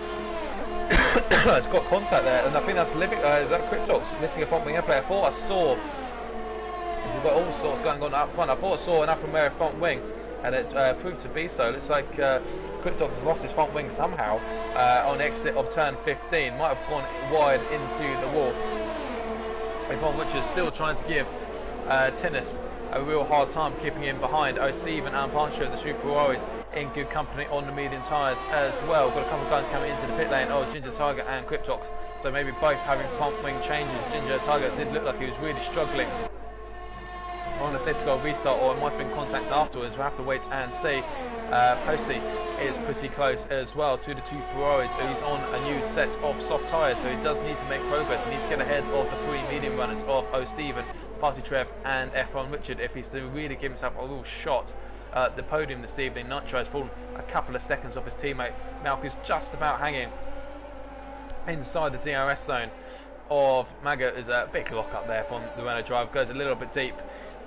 Speaker 1: It's got contact there, and I think that's living. Is that Cryptox missing a front wing airplane? I thought I saw. We've got all sorts going on up front. I thought I saw an Alfa Romeo front wing, and it proved to be so. Looks like Cryptox has lost his front wing somehow on exit of turn 15. Might have gone wide into the wall. Yvonne Richards still trying to give Tennis a real hard time keeping him behind. Stephen and Pancho, the two Ferraris, in good company on the medium tyres as well. Got a couple of guys coming into the pit lane. Ginger Tiger and Cryptox. So maybe both having front wing changes. Ginger Tiger did look like he was really struggling on the safety car restart, or it might have been contact afterwards. We'll have to wait and see. Posty is pretty close as well to the two Ferraris. He's on a new set of soft tyres, so he does need to make progress. He needs to get ahead of the three medium runners of Stephen, Party Trev and F1 Richard if he's to really give himself a real shot at the podium this evening. Nitro has fallen a couple of seconds off his teammate. Malk is just about hanging inside the DRS zone of Maggot. Is a big lock up there from the Renault drive. Goes a little bit deep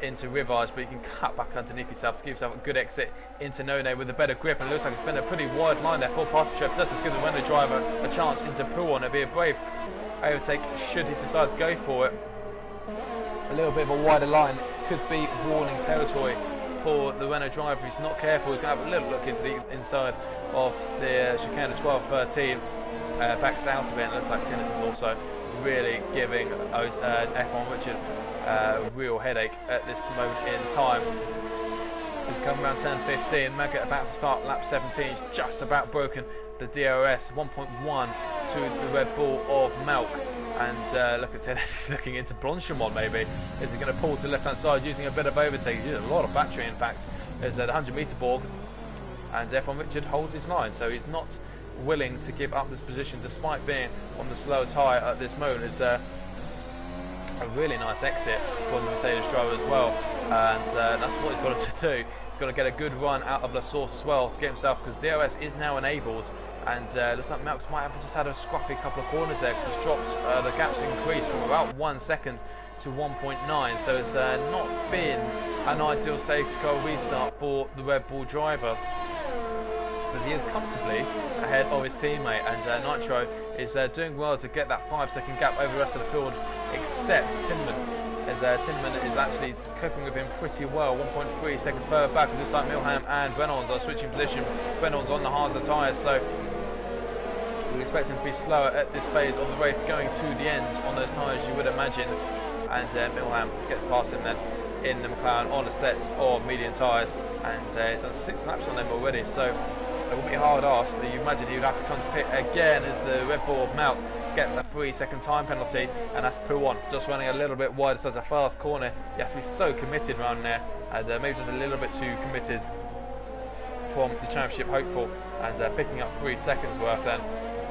Speaker 1: into Rivage, but you can cut back underneath yourself to give yourself a good exit into None with a better grip, and it looks like it's been a pretty wide line there for Party Trev. Does this give the Renault driver a chance into Pouon? It'd be a brave overtake should he decide to go for it. A little bit of a wider line could be warning territory for the Renault driver. He's not careful. He's going to have a little look into the inside of the chicane of 12-13. Backs out of it, and it looks like Tennis is also really giving F1 Richard a real headache at this moment in time. He's coming around turn 15. Maggot about to start lap 17. He's just about broken the DRS 1.1 to the Red Bull of Malk. And look at Tennis, he's looking into Blanchimont maybe. Is he going to pull to the left hand side using a bit of overtake? He used a lot of battery in fact. There's a 100 metre Borg, and F1 Richard holds his line, so he's not willing to give up this position despite being on the slow tyre at this moment. It's a really nice exit from the Mercedes driver as well, and that's what he's got to do. He's got to get a good run out of La Source as well to get himself, because DRS is now enabled, and looks like Malk might have just had a scruffy couple of corners there, because it's dropped, the gap's increased from about 1 second to 1.9, so it's not been an ideal safety car restart for the Red Bull driver. But he is comfortably ahead of his teammate, and Nitro is doing well to get that 5-second gap over the rest of the field, except Tinman, as Tinman is actually coping with him pretty well. 1.3 seconds further back, as it looks like Milham and Brennons are switching position. Brennons on the harder tyres, so we expect him to be slower at this phase of the race, going to the end on those tyres, you would imagine. And Milham gets past him then in the McLaren on a set of medium tyres, and he's done 6 laps on them already, so it will be hard asked. You imagine he would have to come to pit again as the Red Bull of Malk gets a 3-second time penalty, and that's Pouon just running a little bit wide. Such a fast corner, you have to be so committed around there, and maybe just a little bit too committed from the championship hopeful, and picking up 3 seconds worth then,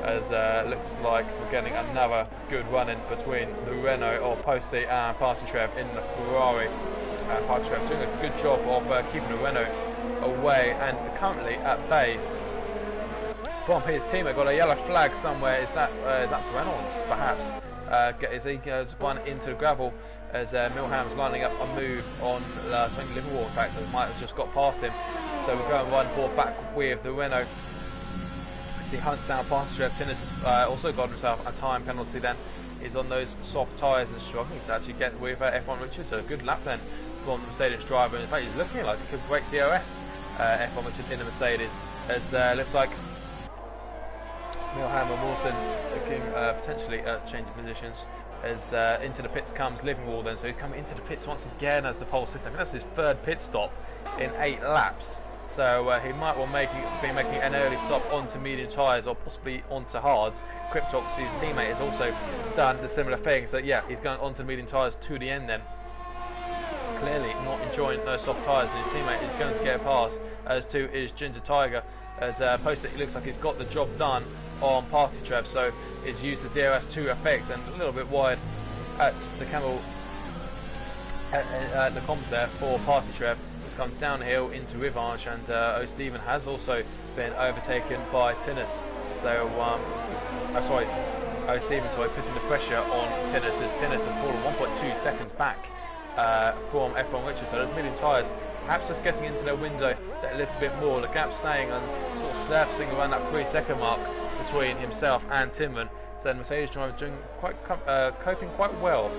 Speaker 1: as looks like we're getting another good run in between the Renault of Posty and Party Trev in the Ferrari. Party Trev doing a good job of keeping the Renault away, and currently at bay from his teammate. Got a yellow flag somewhere. Is that Brennons perhaps? As he goes one into the gravel, as Milham's lining up a move on Tony Liverpool. In fact, that might have just got past him. So we're going 1-4 back with the Renault. As he hunts down Party Trev. Tinnis has also got himself a time penalty. Then is on those soft tyres and struggling to actually get with F1 Richard. So a good lap then from the Mercedes driver. In fact, he's looking like he could break DRS. F1 Richard in the Mercedes, as looks like Milham and Wilson looking potentially at changing positions, as into the pits comes Liverpool then. So he's coming into the pits once again as the pole sits. I think that's his 3rd pit stop in 8 laps. So he might well be making an early stop onto medium tyres or possibly onto hards. Cryptox, his teammate, has also done the similar thing. So yeah, he's going onto medium tyres to the end then. clearly not enjoying those soft tyres, and his teammate is going to get a pass, as to is Ginger Tiger, as Posty looks like he's got the job done on Party Trev, so he's used the DRS to effect, and a little bit wide at the camel at the comms there for Party Trev. It's come downhill into Rivanche, and O'Stephen has also been overtaken by Tinnis. So, O'Stephen, putting the pressure on Tinnis, as Tinnis has fallen 1.2 seconds back from F1 Richard. So those medium tyres perhaps just getting into their window a little bit more. The gap staying and sort of surfacing around that 3-second mark between himself and Tinman. So the Mercedes driver doing coping quite well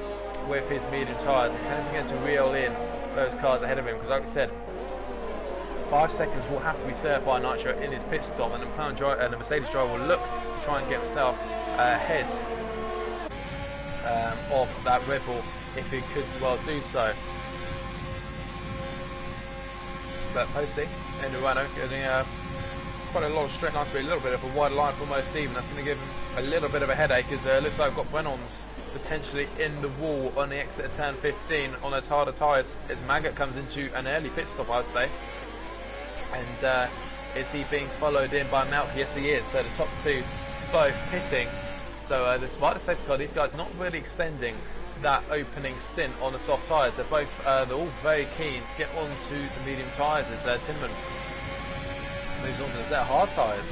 Speaker 1: with his medium tyres, and can begin to reel in those cars ahead of him, because like I said, 5 seconds will have to be served by Nitro in his pit stop, and the Mercedes driver will look to try and get himself ahead of that Red Bull if he could well do so. But Posty and Urano getting quite a lot of straight lines, but a little bit of a wide line for most Stephen. That's going to give him a little bit of a headache, as it looks like we've got Brennon's potentially in the wall on the exit of turn 15 on those harder tyres, as Maggot comes into an early pit stop, I'd say. And is he being followed in by Malk? Yes, he is. So the top two both pitting. So despite the safety car, these guys not really extending that opening stint on the soft tyres. They're both they're all very keen to get onto the medium tyres, as Tinman moves on to the set of hard tyres.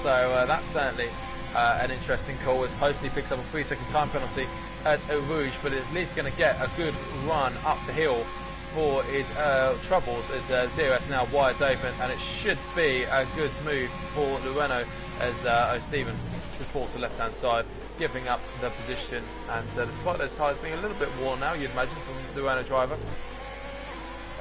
Speaker 1: So that's certainly an interesting call, as Posty picks up a 3-second time penalty at Eau Rouge, but is at least going to get a good run up the hill for his troubles, as DRS now wide open, and it should be a good move for the Renault, as O'Stephen reports the left hand side, giving up the position. And despite those tyres being a little bit worn now, you'd imagine, from the Renault driver,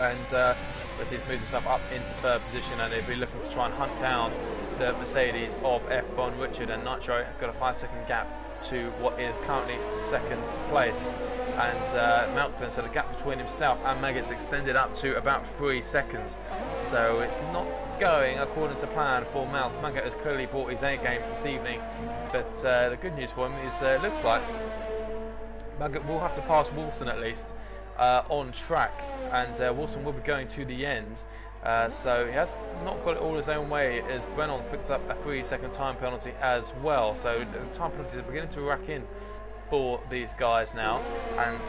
Speaker 1: and but he's moved himself up into third position, and he'll be looking to try and hunt down the Mercedes of F1 Richard, and Nitro has got a 5-second gap to what is currently second place. And Malcolm, so the gap between himself and Maggot's extended up to about 3 seconds. So it's not going according to plan for Malcolm. Maggot has clearly brought his A game this evening, but the good news for him is it looks like Maggot will have to pass Wilson at least on track, and Wilson will be going to the end. So he has not got it all his own way, as Brennan picked up a 3-second time penalty as well. So the time penalties are beginning to rack in for these guys now. And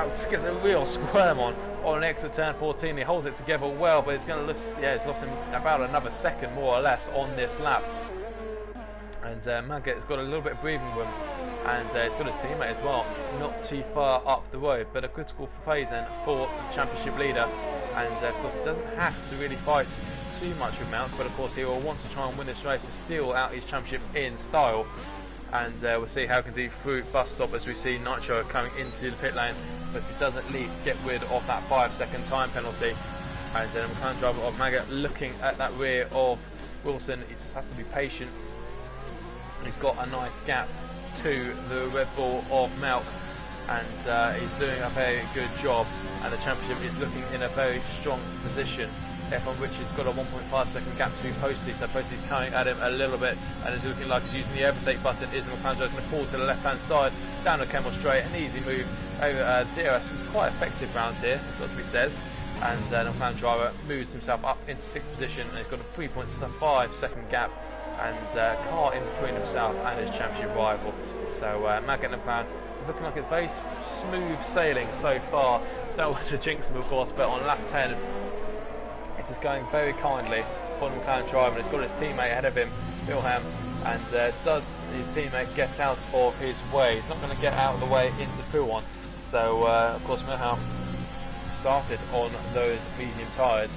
Speaker 1: just gets a real squirm on exit turn 14. He holds it together well, but it's going to lose. Yeah, it's lost him about another second more or less on this lap. And Maggot has got a little bit of breathing room, and he's got his teammate as well, not too far up the road, but a critical phase then for the championship leader. And of course, he doesn't have to really fight too much with Mount, but of course he will want to try and win this race to seal out his championship in style. And we'll see how he can do through bus stop, as we see Nitro coming into the pit lane, but he does at least get rid of that 5-second time penalty. And the McLaren driver of Maggot looking at that rear of Wilson. He just has to be patient. He's got a nice gap to the Red Bull of Malk, and he's doing a very good job, and the championship is looking in a very strong position. F1 Richard's got a 1.5-second gap to Posty, so Posty's coming at him a little bit, and it's looking like he's using the overtake button. Is McLaren going to pull to the left hand side down the Kemmel straight? An easy move over DRS. It's quite effective round here, got to be said. And the McLaren driver moves himself up into 6th position, and he's got a 3.5-second gap, and car in between himself and his championship rival. So Maggot and McLaren looking like it's very smooth sailing so far. Don't want to jinx him, of course, but on lap 10 it is going very kindly for the McLaren driver, and he's got his teammate ahead of him, Wilhelm, and does his teammate get out of his way? He's not going to get out of the way into P1. So of course Wilhelm started on those medium tyres,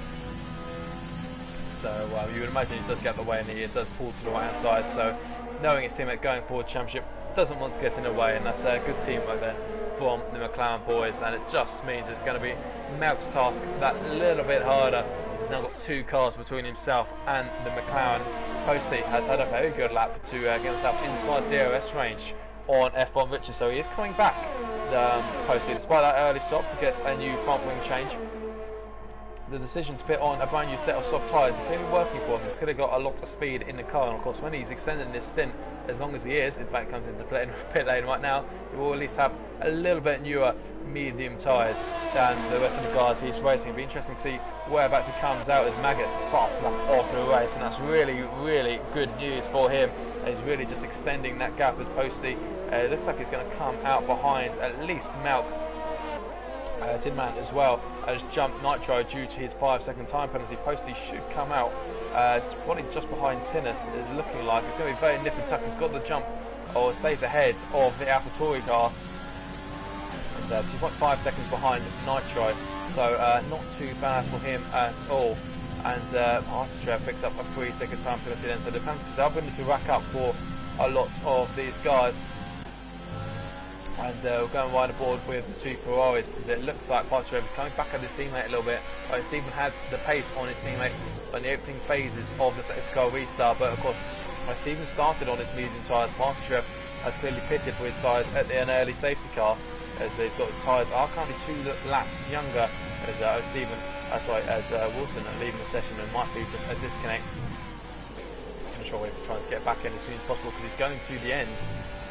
Speaker 1: so you would imagine he does get the way, and he does pull to the right hand side. So knowing his teammate going forward championship, doesn't want to get in the way, and that's a good teamwork then from the McLaren boys. And it just means it's going to be Malk's task that little bit harder. He's now got 2 cars between himself and the McLaren. Posty has had a very good lap to get himself inside DRS range on F1 Richard, so he is coming back, Posty, despite that early stop, to get a new front wing change. the decision to put on a brand new set of soft tyres is clearly working for him. He's clearly got a lot of speed in the car, and of course when he's extending this stint, as long as he is, in fact comes into pit lane right now, he will at least have a little bit newer medium tyres than the rest of the guys he's racing. It'll be interesting to see whereabouts he comes out as Maggots is fast enough off the race, and that's really, really good news for him. He's really just extending that gap as Posty. It looks like he's going to come out behind at least Malk. Tin Man as well has jumped Nitro due to his 5-second time penalty. Posty should come out probably just behind Tinnis. Is looking like it's going to be very nip and tuck. He's got the jump or stays ahead of the AlphaTauri car, and 2.5 seconds behind Nitro, so not too bad for him at all. And Artatrev picks up a 3-second time penalty then, so the penalties are going to rack up for a lot of these guys. And we're going wide aboard with the two Ferraris, because it looks like Artatrev is coming back at his teammate a little bit. Stephen had the pace on his teammate on the opening phases of the safety car restart, but of course Stephen started on his medium tyres. Artatrev has clearly pitted for his tyres at an early safety car, as he's got his tyres are currently 2 laps younger as Wilson leaving the session, and might be just a disconnect. I'm sure we're trying to get back in as soon as possible, because he's going to the end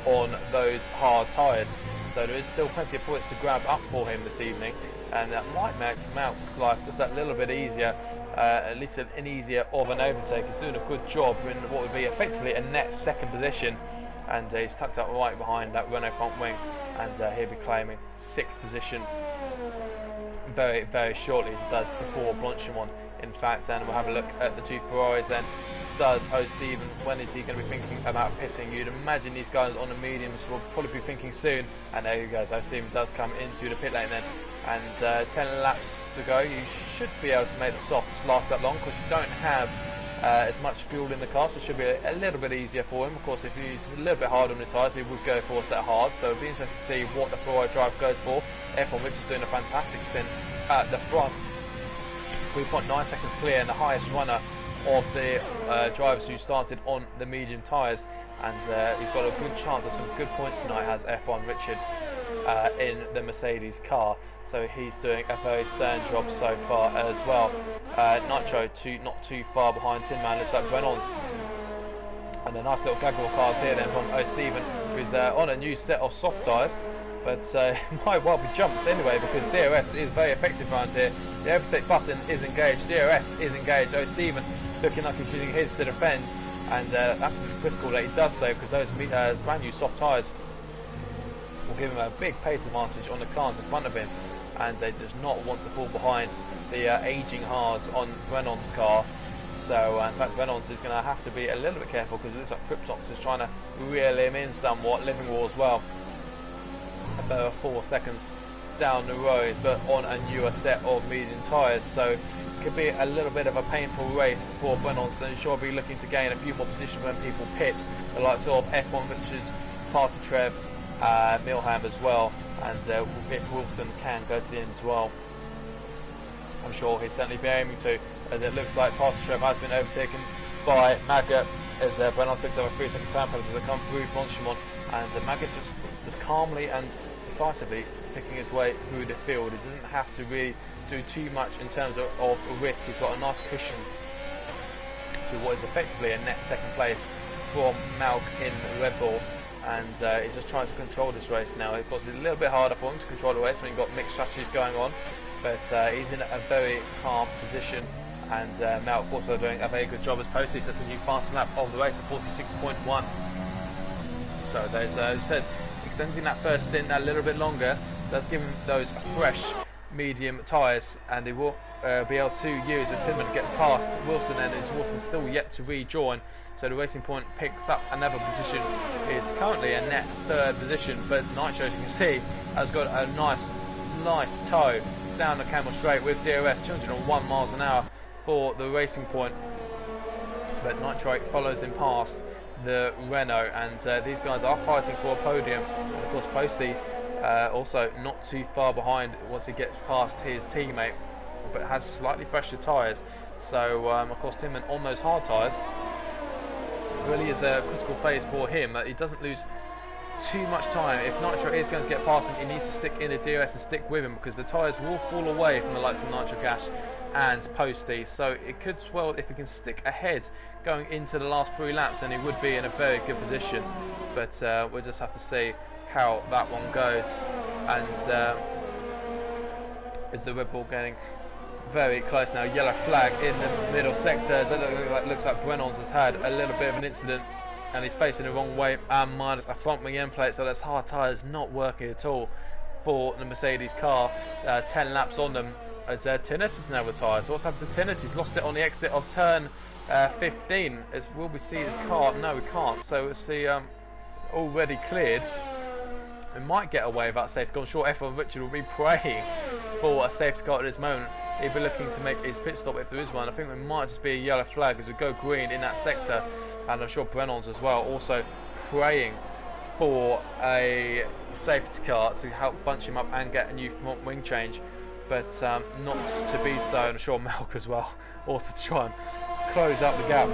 Speaker 1: on those hard tyres, so there is still plenty of points to grab up for him this evening, and that might make Malk's life just that little bit easier, at least an easier of an overtake. He's doing a good job in what would be effectively a net second position, and he's tucked up right behind that Renault front wing, and he'll be claiming 6th position very, very shortly, as he does before Blanchimont, in fact. And we'll have a look at the two Ferraris then. Does Stephen, when is he going to be thinking about pitting? You'd imagine these guys on the mediums will probably be thinking soon, and there he goes. Stephen does come into the pit lane then, and 10 laps to go. You should be able to make the softs last that long, because you don't have as much fuel in the car, so it should be a little bit easier for him. Of course, if he's a little bit hard on the tyres, he would go for a set hard, so it'll be interesting to see what the Ferrari drive goes for. F1 which is doing a fantastic stint at the front, 3.9 seconds clear, and the highest runner of the drivers who started on the medium tyres, and he's got a good chance of some good points tonight, has F1 Richard in the Mercedes car, so he's doing a very stern job so far as well. Nitro not too far behind Tin Man, looks like Reynolds, and a nice little gaggle of cars here then from Stephen, who's on a new set of soft tyres, but might well be jumps anyway, because DRS is very effective around here. The overtake button is engaged, DRS is engaged. Stephen looking like he's using his to defend, and absolutely critical that he does so, because those brand new soft tyres will give him a big pace advantage on the cars in front of him, and he does not want to fall behind the aging hards on Renault's car. So in fact Reynolds is going to have to be a little bit careful, because it looks like Cryptox is trying to reel him in somewhat. Livermore as well, about 4 seconds down the road, but on a newer set of medium tyres, so it could be a little bit of a painful race for Reynolds, and sure be looking to gain a few more positions when people pit, the likes of F1 Richards, Artatrev, Milham as well, and if Wilson can go to the end as well, I'm sure he'll certainly be aiming to, as it looks like Artatrev has been overtaken by Maggot, as Reynolds picks up a 3-second time penalty as they come through Blanchimont, and Maggot just calmly and decisively picking his way through the field. He doesn't have to really do too much in terms of risk. He's got a nice cushion to what is effectively a net second place from Malk in Red Bull, and he's just trying to control this race now. Of course, it's a little bit harder for him to control the race when you've got mixed strategies going on, but he's in a very calm position, and Malk also doing a very good job as Posty. That's the new fastest lap of the race at 46.1. So there's, as I said, extending that first stint a little bit longer does give him those fresh medium tyres, and he will be able to use as Tillman gets past Wilson, and as Wilson still yet to rejoin, so the Racing Point picks up another position. Is currently a net 3rd position, but Nitro, as you can see, has got a nice toe down the Camel Straight with DRS 201 miles an hour for the Racing Point, but Nitro follows him past the Renault, and these guys are fighting for a podium, and of course Posty also not too far behind once he gets past his teammate, but has slightly fresher tyres, so of course Timman on those hard tyres really is a critical phase for him, that he doesn't lose too much time. If Nitro is going to get past him, he needs to stick in the DRS and stick with him, because the tyres will fall away from the likes of Nitro Cash and Posty. So it could, well, if he can stick ahead going into the last 3 laps, then he would be in a very good position. But we'll just have to see how that one goes. And is the Red Bull getting very close now? Yellow flag in the middle sector. As it looks like Brennan's has had a little bit of an incident, and he's facing the wrong way, and minus a front wing end plate, so that's hard tyres not working at all for the Mercedes car. 10 laps on them, as Tinnis is now retired. So what's happened to Tinnis? He's lost it on the exit of turn 15. As will we see his car? No, we can't. So it's the already cleared. We might get away without safety car. I'm sure F1 Richard will be praying for a safety car at this moment. He'll be looking to make his pit stop if there is one. I think there might just be a yellow flag as we go green in that sector, and I'm sure Brennan's as well also praying for a safety car to help bunch him up and get a new front wing change, but not to be so. And I'm sure Malk as well, or to try and close up the gap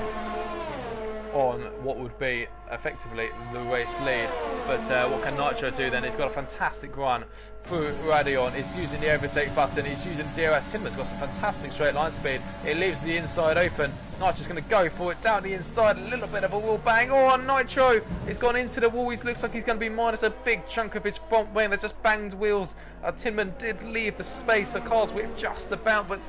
Speaker 1: on what would be effectively the race lead. But what can Nitro do then? He's got a fantastic run through Radion. He's using the overtake button. He's using DRS. Timmer's got some fantastic straight line speed. It leaves the inside open. Nitro's going to go for it down the inside. A little bit of a wheel bang. Oh, Nitro! He's gone into the wall. He looks like he's going to be minus a big chunk of his front wing. They just banged wheels. Tinman did leave the space. The car's whipped just about, but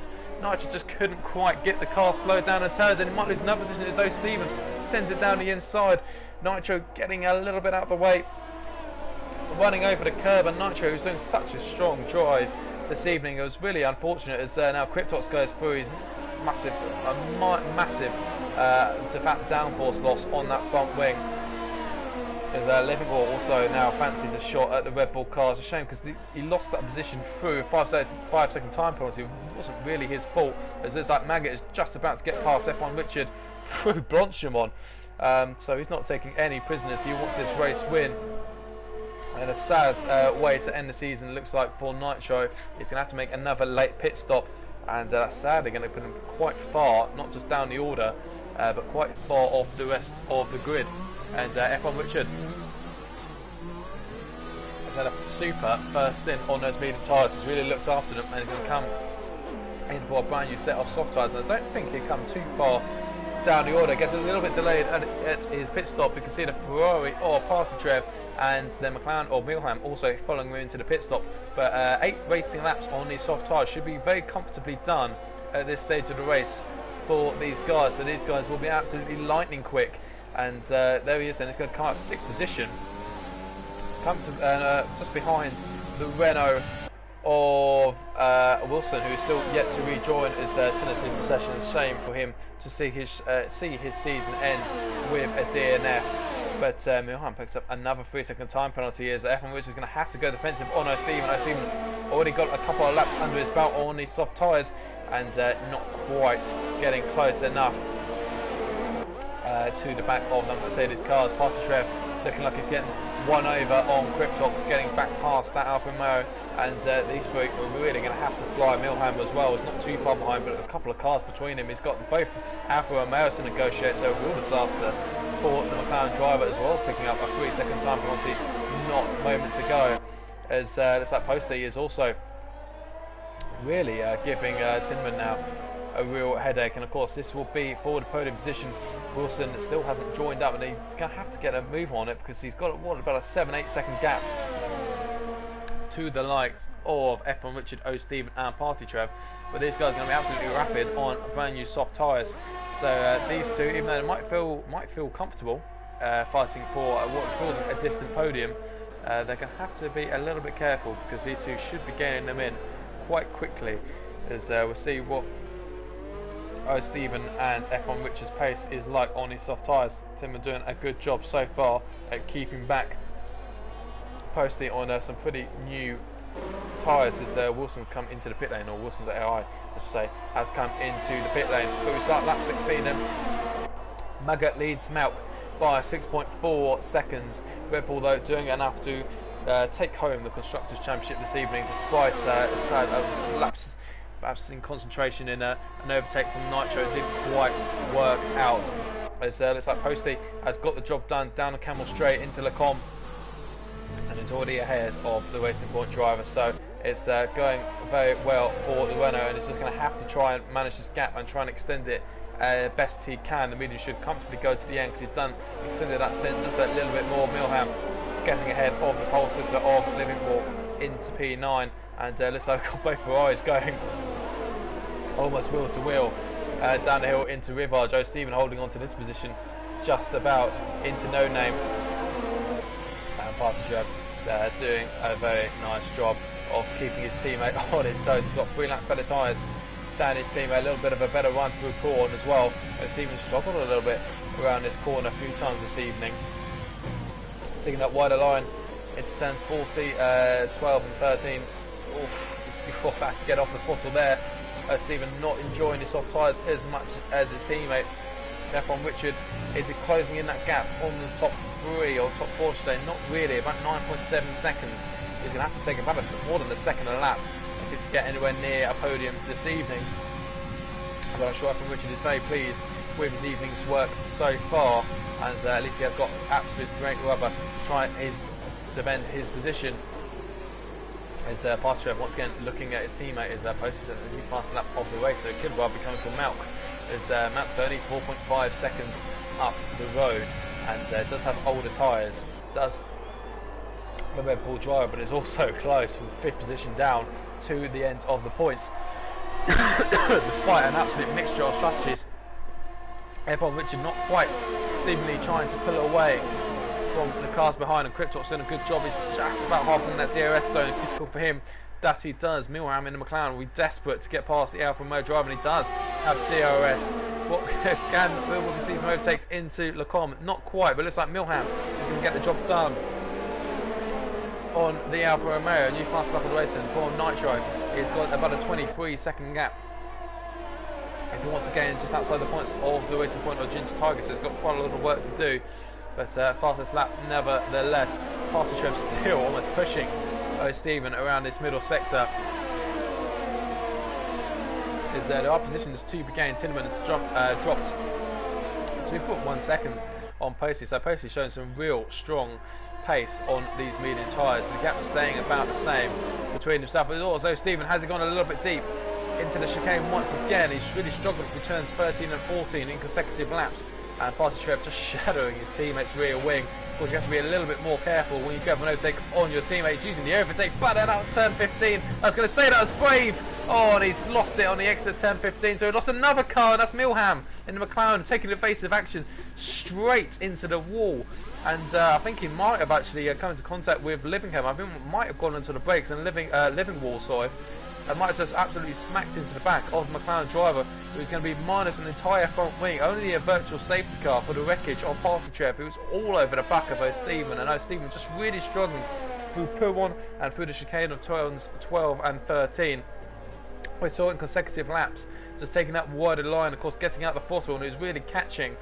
Speaker 1: Nitro just couldn't quite get the car slowed down and turned. And he might lose another position as though Stephen sends it down the inside. Nitro getting a little bit out of the way, running over the curb, and Nitro, who's doing such a strong drive this evening, it was really unfortunate as now Cryptox goes through his massive downforce loss on that front wing. As Liverpool also now fancies a shot at the Red Bull car. It's a shame because he lost that position through a 5-second time penalty. It wasn't really his fault, as it's like Maggot is just about to get past F1 Richard through Blanchimon. So he's not taking any prisoners. He wants this race win. And a sad way to end the season, looks like, for Nitro. He's going to have to make another late pit stop, and that's sadly going to put him quite far, not just down the order, but quite far off the rest of the grid. And F1 Richard has had a super first stint on those medium tyres. He's really looked after them, and he's going to come in for a brand new set of soft tyres. And I don't think he'll come too far down the order. I guess it's a little bit delayed at his pit stop. You can see the Ferrari or Partitrev and the McLaren or Milham also following him into the pit stop. But 8 racing laps on these soft tyres should be very comfortably done at this stage of the race for these guys. So these guys will be absolutely lightning quick. And there he is, and he's going to come out 6th position, come to just behind the Renault of Wilson, who is still yet to rejoin as Tennessee's session. It's a shame for him to see his season end with a DNF. But Milhan picks up another 3-second time penalty as F1 Rich is going to have to go defensive on O'Stephen. O'Stephen already got a couple of laps under his belt on these soft tyres, and not quite getting close enough to the back of the Mercedes cars. Partitrev looking like he's getting one over on Cryptox, getting back past that Alfa Romeo, and these three are really going to have to fly. Milham as well is not too far behind, but a couple of cars between him. He's got both Alfa Romeos to negotiate, so a real disaster for the McLaren driver, as well as picking up a 3-second time penalty not moments ago. As looks like Posty is also really giving Tinman now a real headache, and of course this will be for the podium position. Wilson still hasn't joined up, and he's going to have to get a move on it because he's got about a 7-8 second gap to the likes of F1 Richard, O'Stephen and Partitrev. But these guys are going to be absolutely rapid on brand new soft tyres. So these two, even though they might feel comfortable fighting for what feels like a distant podium, they're going to have to be a little bit careful because these two should be gaining them in quite quickly. As we'll see what Stephen and F1 Richard's pace is like on his soft tyres. Tim are doing a good job so far at keeping back Posty on some pretty new tyres as Wilson's come into the pit lane, or Wilson's AI, I should say, has come into the pit lane. But we start lap 16 then. Maggot leads Malk by 6.4 seconds. Red Bull though doing enough to take home the Constructors' Championship this evening, despite sad lapse in concentration in an overtake from Nitro. It didn't quite work out. As looks like Posty has got the job done down the Camel straight into Lecombe, and is already ahead of the Racing Point driver. So it's going very well for the Renault, and it's just going to have to try and manage this gap and try and extend it best he can. The medium should comfortably go to the end because he's extended that stint just a little bit more. Milham getting ahead of the pole sitter of Liverpool into P9, and looks like we've got both Ferraris going almost wheel to wheel down the hill into Rivard. Joe Stephen holding on to this position just about into no name, and Partridge doing a very nice job of keeping his teammate on his toes. He's got 3 laps better tyres than his teammate, a little bit of a better run through corn as well. Stephen struggled a little bit around this corner a few times this evening, taking that wider line into turns 40, 12 and 13. Before had to get off the throttle there. Stephen not enjoying his soft tyres as much as his teammate. F1 Richard is closing in that gap on the top 3 or top 4 today. Not really, about 9.7 seconds. He's going to have to take about more than a second a lap if he's to get anywhere near a podium this evening. But I'm sure F1 Richard is very pleased with his evening's work so far, and at least he has got absolute great rubber to try to bend his position. As Partridge once again looking at his teammate as posted at the fast lap of the race, so it could well be coming from Malk, as Malk's only 4.5 seconds up the road, and does have older tyres, does the Red Bull driver, but is also close from 5th position down to the end of the points. Despite an absolute mixture of strategies, F1 Richard not quite seemingly trying to pull away from the cars behind, and Cryptoc's doing a good job. He's just about half in that DRS zone. Critical for him that he does. Milham in the McLaren will be desperate to get past the Alfa Romeo driver, and he does have DRS. What can will be season overtakes into Lecom? Not quite, but it looks like Milham is going to get the job done on the Alfa Romeo. New fast lap of the race, and for Nitro, he's got about a 23-second gap if he wants to gain just outside the points of the Racing Point or Ginger Tiger. So he's got quite a lot of work to do. But fastest lap nevertheless. Partridge still almost pushing Stephen around this middle sector. There are positions to be gained. Tinderman has dropped 2.1 seconds on Posey. So Posey showing some real strong pace on these medium tyres. The gap's staying about the same between himself. But also Stephen has gone a little bit deep into the chicane once again. He's really struggled for turns 13 and 14 in consecutive laps. And Partridge just shadowing his teammate's rear wing. Of course, you have to be a little bit more careful when you go for an overtake on your teammates using the overtake button out turn 15. I was going to say that was brave. Oh, and he's lost it on the exit turn 15. So he lost another car, and that's Milham in the McLaren taking evasive action straight into the wall. And I think he might have actually come into contact with Livingham. I think he might have gone into the brakes, and Living Wall, sorry. And might have just absolutely smacked into the back of the McLaren driver, who's going to be minus an entire front wing. Only a virtual safety car for the wreckage of Partridge, who's all over the back of Stephen. And Stephen just really struggling through P1 and through the chicane of turns 12 and 13. We saw in consecutive laps, just taking that wider line, of course, getting out the throttle, and who's really catching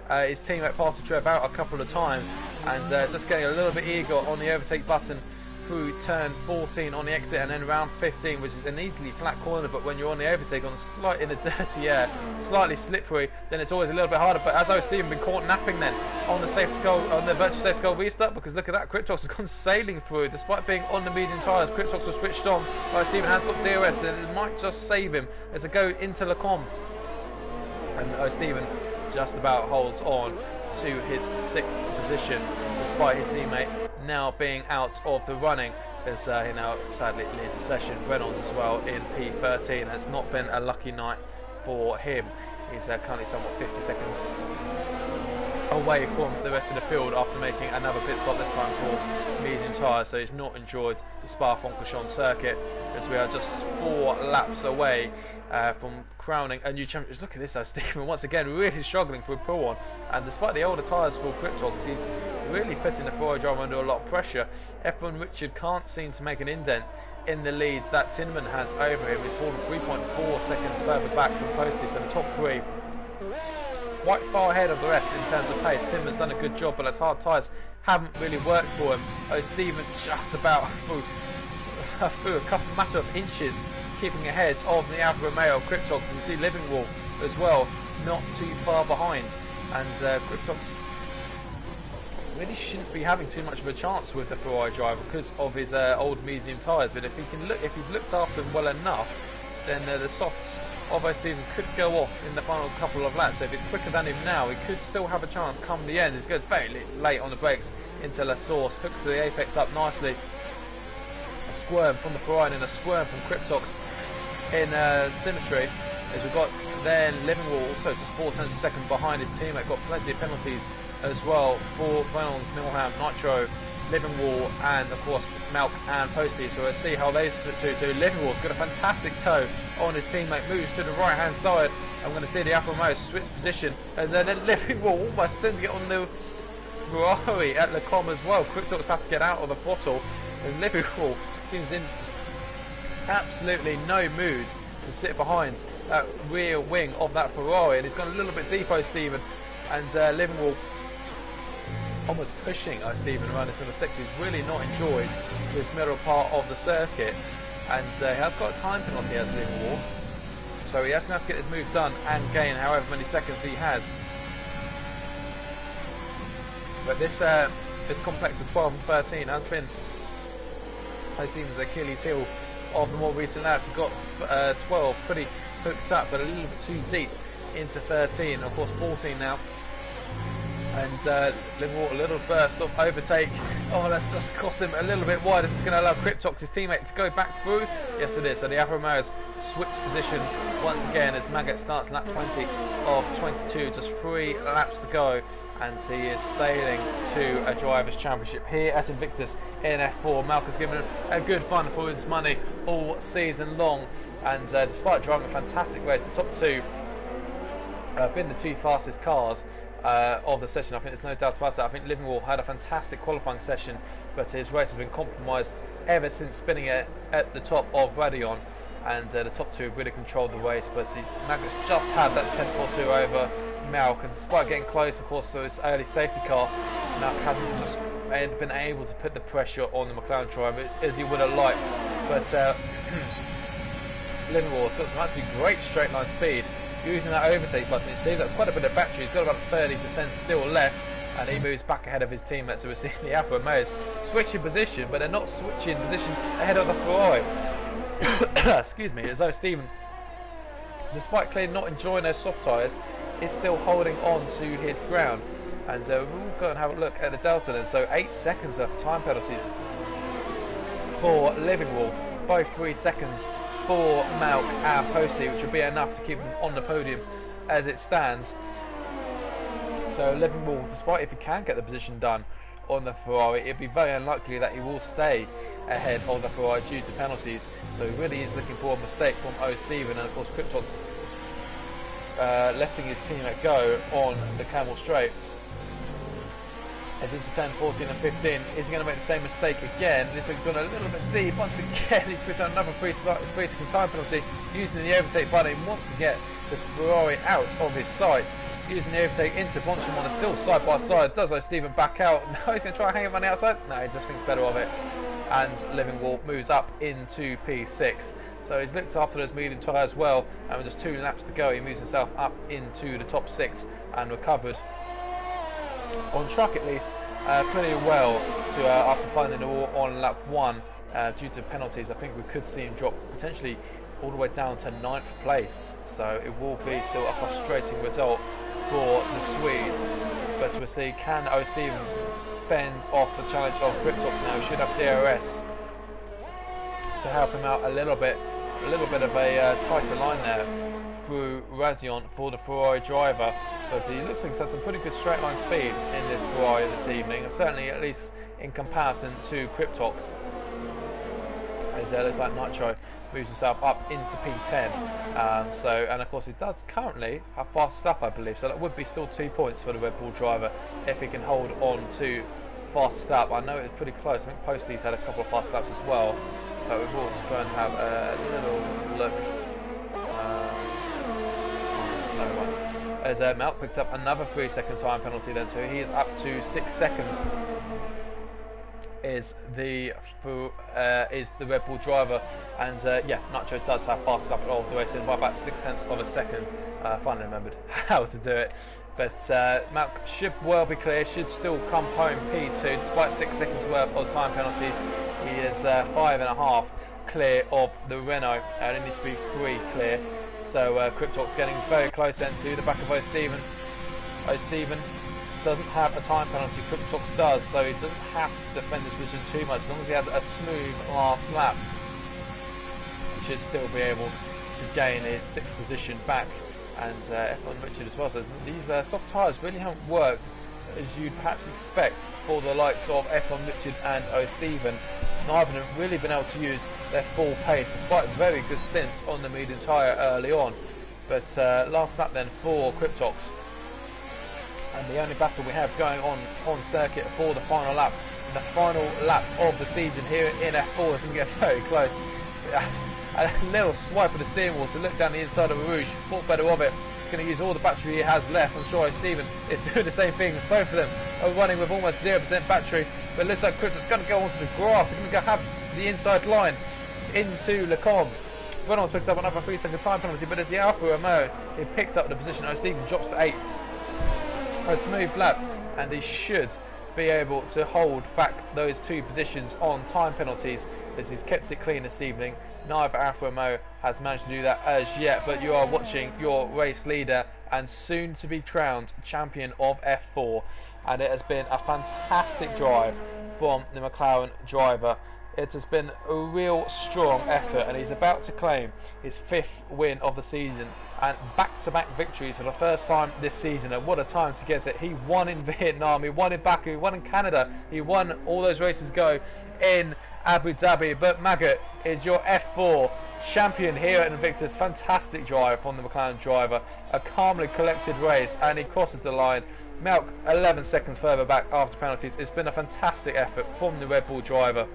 Speaker 1: his teammate Partridge out a couple of times, and just getting a little bit eager on the overtake button through turn 14 on the exit, and then round 15, which is an easily flat corner, but when you're on the overtake on in the dirty air, slightly slippery, then it's always a little bit harder. But as Stephen been caught napping then on the safety car, on the virtual safety car restart, because look at that, Cryptox has gone sailing through despite being on the medium tyres. Cryptox was switched on, but Stephen has got DRS, and it might just save him as they go into Lecom. And Stephen just about holds on to his 6th position despite his teammate now being out of the running, as he now sadly leaves the session. Reynolds as well in P13. It's not been a lucky night for him. He's currently somewhat 50 seconds away from the rest of the field after making another pit stop, this time for medium tyres. So he's not enjoyed the Spa-Francorchamps circuit, as we are just 4 laps away from crowning a new champion. Look at this, Stephen once again really struggling for a pull on, and despite the older tyres for Cryptox, he's really putting the Ferrari driver under a lot of pressure. F1 Richard can't seem to make an indent in the leads that Tinman has over him. He's fallen 3.4 seconds further back from Posty, so the top 3 quite far ahead of the rest in terms of pace. Tinman's done a good job, but those hard tyres haven't really worked for him. Stephen just about through a couple matter of inches, keeping ahead of the Alfa Romeo. Cryptox, and you see Livingwall as well, not too far behind. And Cryptox really shouldn't be having too much of a chance with the Ferrari driver because of his old medium tyres. But if he's looked after them well enough, then the softs of O'Stephen could go off in the final couple of laps. So if he's quicker than him now, he could still have a chance come the end. He's goes very late on the brakes into La Source, hooks the apex up nicely. A squirm from the Ferrari and a squirm from Cryptox in symmetry. As we've got then Livingwall also just 4 tenths a second behind his teammate, got plenty of penalties as well for Reynolds, Milham, Nitro, Livingwall, and of course Malk and Posty. So we'll see how they split 2-2. Livingwall's got a fantastic toe on his teammate, moves to the right hand side. I'm going to see the Alfa Romeo switch position, and then Livingwall almost sends it on the Ferrari at Le Com as well. Cryptox has to get out of the throttle, and Livingwall seems in absolutely no mood to sit behind that rear wing of that Ferrari, and he's gone a little bit deep, O'Stephen, and Livingwall almost pushing O'Stephen around this middle sector. He's really not enjoyed this middle part of the circuit, and he has got a time penalty as Livingwall, so he has to have to get this move done and gain however many seconds he has. But this complex of 12 and 13 has been O'Stephen's Achilles heel of the more recent laps. He's got 12 pretty hooked up, but a little bit too deep into 13. Of course 14 now, and Livingwall a little burst of overtake. Oh, that's just cost him a little bit wide. This is going to allow Cryptox, his teammate, to go back through. Yes it is. So the Alfa Romeo's switched position once again as Maggot starts lap 20 of 22, just 3 laps to go, and he is sailing to a Drivers' Championship here at Invictus in F4. Malk has given him a good fun for his money all season long, and despite driving a fantastic race, the top two have been the 2 fastest cars of the session. I think there's no doubt about that. I think Livingwall had a fantastic qualifying session, but his race has been compromised ever since spinning it at the top of Radeon, and the top 2 have really controlled the race, but Magnus just had that 10.42 over Malk, and despite getting close, of course, to his early safety car, Malk hasn't just been able to put the pressure on the McLaren driver as he would have liked. But Livingwall has got some actually great straight line speed using that overtake button. You see, he's got quite a bit of battery. He's got about 30% still left, and he moves back ahead of his teammates. So we're seeing the Alfa Romeos switching position, but they're not switching position ahead of the Ferrari. Excuse me, as O'Stephen, despite clearly not enjoying those soft tyres, is still holding on to his ground. And we'll go and have a look at the delta then. So 8 seconds of time penalties for Livingwall, both 3 seconds for Malk and Postley, which will be enough to keep him on the podium as it stands. So Livingwall, despite if he can get the position done on the Ferrari, it'd be very unlikely that he will stay ahead of the Ferrari due to penalties. So he really is looking for a mistake from O'Stephen, and of course Cryptox letting his teammate go on the Camel Straight. As into 10, 14 and 15, is he going to make the same mistake again? This has gone a little bit deep once again. He's put down another 3 second time penalty using the overtake button. He wants to get this Ferrari out of his sight, using the overtake into Bonchimon. Is still side by side. Does O'Stephen back out? No, he's going to try and hang him on the outside. No, he just thinks better of it, and Livingwall moves up into P6. So he's looked after those medium tyres well, and with just 2 laps to go, he moves himself up into the top 6 and recovered on track at least pretty well to after finding the wall on lap 1 due to penalties. I think we could see him drop potentially all the way down to 9th place, so it will be still a frustrating result for the Swede. But we'll see, can O'Stephen fend off the challenge of Cryptox now? He should have DRS to help him out a little bit of a tighter line there through Radeon for the Ferrari driver, but he looks like he's had some pretty good straight line speed in this Ferrari this evening, certainly at least in comparison to Cryptox. As it looks like Nitro moves himself up into P10, and of course he does currently have fastest lap, I believe, so that would be still 2 points for the Red Bull driver if he can hold on to fastest lap. I know it's pretty close. I think Postle's had a couple of fast laps as well, but we will just go and have a little look. As Malk picked up another 3 second time penalty then, so he is up to 6 seconds is the Red Bull driver, and yeah, Nacho does have fast lap of the race in by about 0.6 of a second. Finally remembered how to do it. But Malk should well be clear, should still come home P2 despite 6 seconds worth of time penalties. He is 5.5 clear of the Renault, and it needs to be 3 clear. So Cryptox getting very close then to the back of O'Stephen. O'Stephen doesn't have a time penalty, Cryptox does, so he doesn't have to defend this position too much. As long as he has a smooth last lap, he should still be able to gain his 6th position back. And F1 Richard as well. So these soft tyres really haven't worked as you'd perhaps expect for the likes of F1 Richard and O'Stephen. Neither have really been able to use their full pace despite very good stints on the medium tyre early on. But last lap then for Cryptox, and the only battle we have going on circuit for the final lap. The final lap of the season here in F4 is going to get very close. A little swipe of the steering wheel to look down the inside of a Rouge, thought better of it. He's going to use all the battery he has left. I'm sure Stephen is doing the same thing. Both of them are running with almost 0% battery, but it looks like Crypto's going to go onto the grass. They're going to have the inside line into Lecombe. Reynolds picks up another 3-second time penalty, but as the Alfa Romeo, he picks up the position. Stephen drops to 8. A smooth lap, and he should be able to hold back those 2 positions on time penalties as he's kept it clean this evening. Neither Alfa Romeo has managed to do that as yet, but you are watching your race leader and soon to be crowned champion of F4, and it has been a fantastic drive from the McLaren driver. It has been a real strong effort, and he's about to claim his 5th win of the season and back-to-back victories for the first time this season. And what a time to get it. He won in Vietnam, he won in Baku, he won in Canada, he won all those races go in Abu Dhabi. But Maggot is your F4 champion here at Invictus. Fantastic drive from the McLaren driver, a calmly collected race, and he crosses the line. Malk 11 seconds further back after penalties. It's been a fantastic effort from the Red Bull driver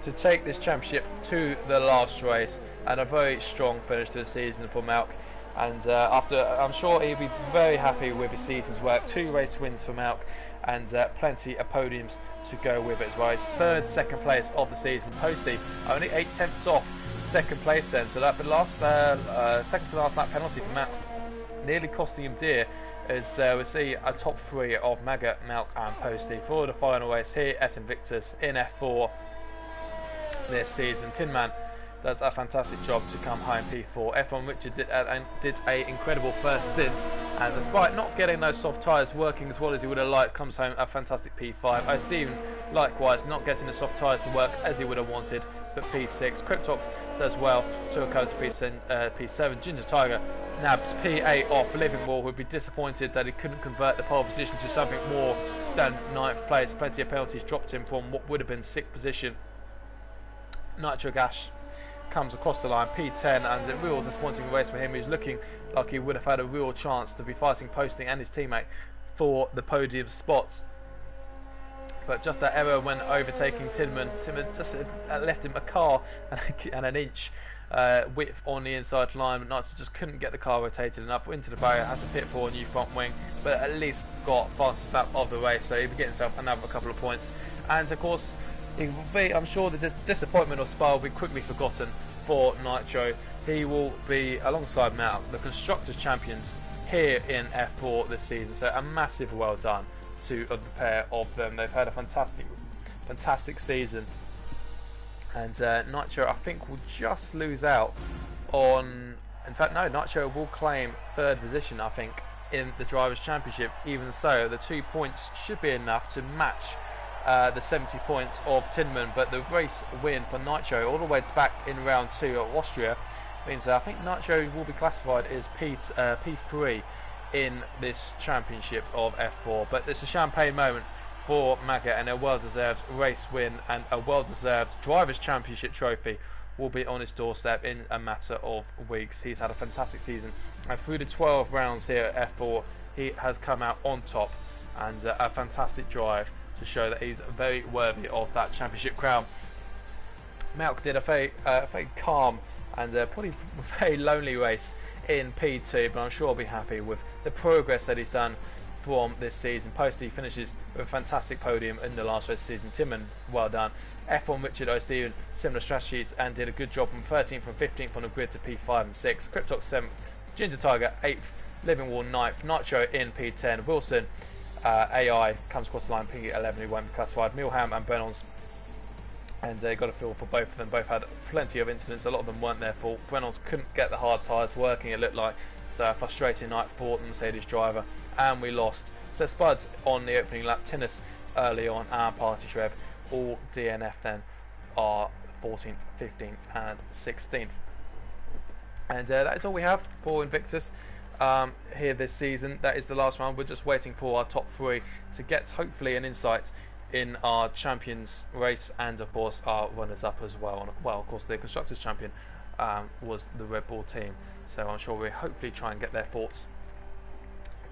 Speaker 1: to take this championship to the last race, and a very strong finish to the season for Malk. And I'm sure he'll be very happy with his season's work. 2 race wins for Malk, and plenty of podiums to go with it as well. His 3rd second place of the season. Posty only 8/10 off 2nd place then, so that the last second to last lap penalty for Malk nearly costing him dear, as we see a top 3 of Maggot, Malk and Posty for the final race here at Invictus in F4 this season. Tin Man does a fantastic job to come home P4. F1 Richard did a incredible first stint, and despite not getting those soft tyres working as well as he would have liked, comes home a fantastic P5. O'Stephen likewise not getting the soft tyres to work as he would have wanted, but P6. Cryptox does well to recover to P7. Ginger Tiger nabs P8 off. Living Wall would be disappointed that he couldn't convert the pole position to something more than 9th place. Plenty of penalties dropped him from what would have been 6th position. Nitro Gash comes across the line, P10, and a real disappointing race for him. He's looking like he would have had a real chance to be fighting Posting and his teammate for the podium spots. But just that error when overtaking Tinman. Tinman just left him a car and an inch width on the inside line, but Nitro just couldn't get the car rotated enough into the barrier, had to pit for a new front wing, but at least got fastest lap of the race, so he'll be getting himself another couple of points. And of course, I'm sure the disappointment of Spa will be quickly forgotten for Nitro. He will be, alongside Malk, the Constructors' Champions here in F4 this season. So a massive well done to the pair of them. They've had a fantastic season. And Nitro, I think, will just lose out on... In fact, no, Nitro will claim 3rd position, I think, in the Drivers' Championship. Even so, the 2 points should be enough to match the 70 points of Tinman, but the race win for Nitro all the way back in round 2 at Austria means I think Nitro will be classified as P3 in this championship of F4. But it's a champagne moment for Maggot, and a well-deserved race win and a well-deserved Drivers' Championship trophy will be on his doorstep in a matter of weeks. He's had a fantastic season, and through the 12 rounds here at F4 he has come out on top, and a fantastic drive to show that he's very worthy of that championship crown. Malk did a very calm and probably very lonely race in P2, but I'm sure he'll be happy with the progress that he's done from this season. Posty finishes with a fantastic podium in the last race of the season. Timon, well done. F1 Richard O'Steven, similar strategies and did a good job from 13th from 15th on the grid to P5 and 6. Cryptox 7th, Ginger Tiger 8th, Living Wall 9th, Nitro in P10, Wilson AI comes across the line P11 who won't be classified, Milham and Brennon's, and got a feel for both of them. Both had plenty of incidents, a lot of them weren't their fault. Brennon's couldn't get the hard tyres working, it looked like, so a frustrating night for the Mercedes driver, and we lost. So Spuds on the opening lap, Tinnis early on, and Party Trev, all DNF then are 14th, 15th and 16th. And that is all we have for Invictus here this season. That is the last round. We're just waiting for our top 3 to get hopefully an insight in our champions race, and of course our runners up as well. And well, of course the constructors champion was the Red Bull team, so I'm sure we'll hopefully try and get their thoughts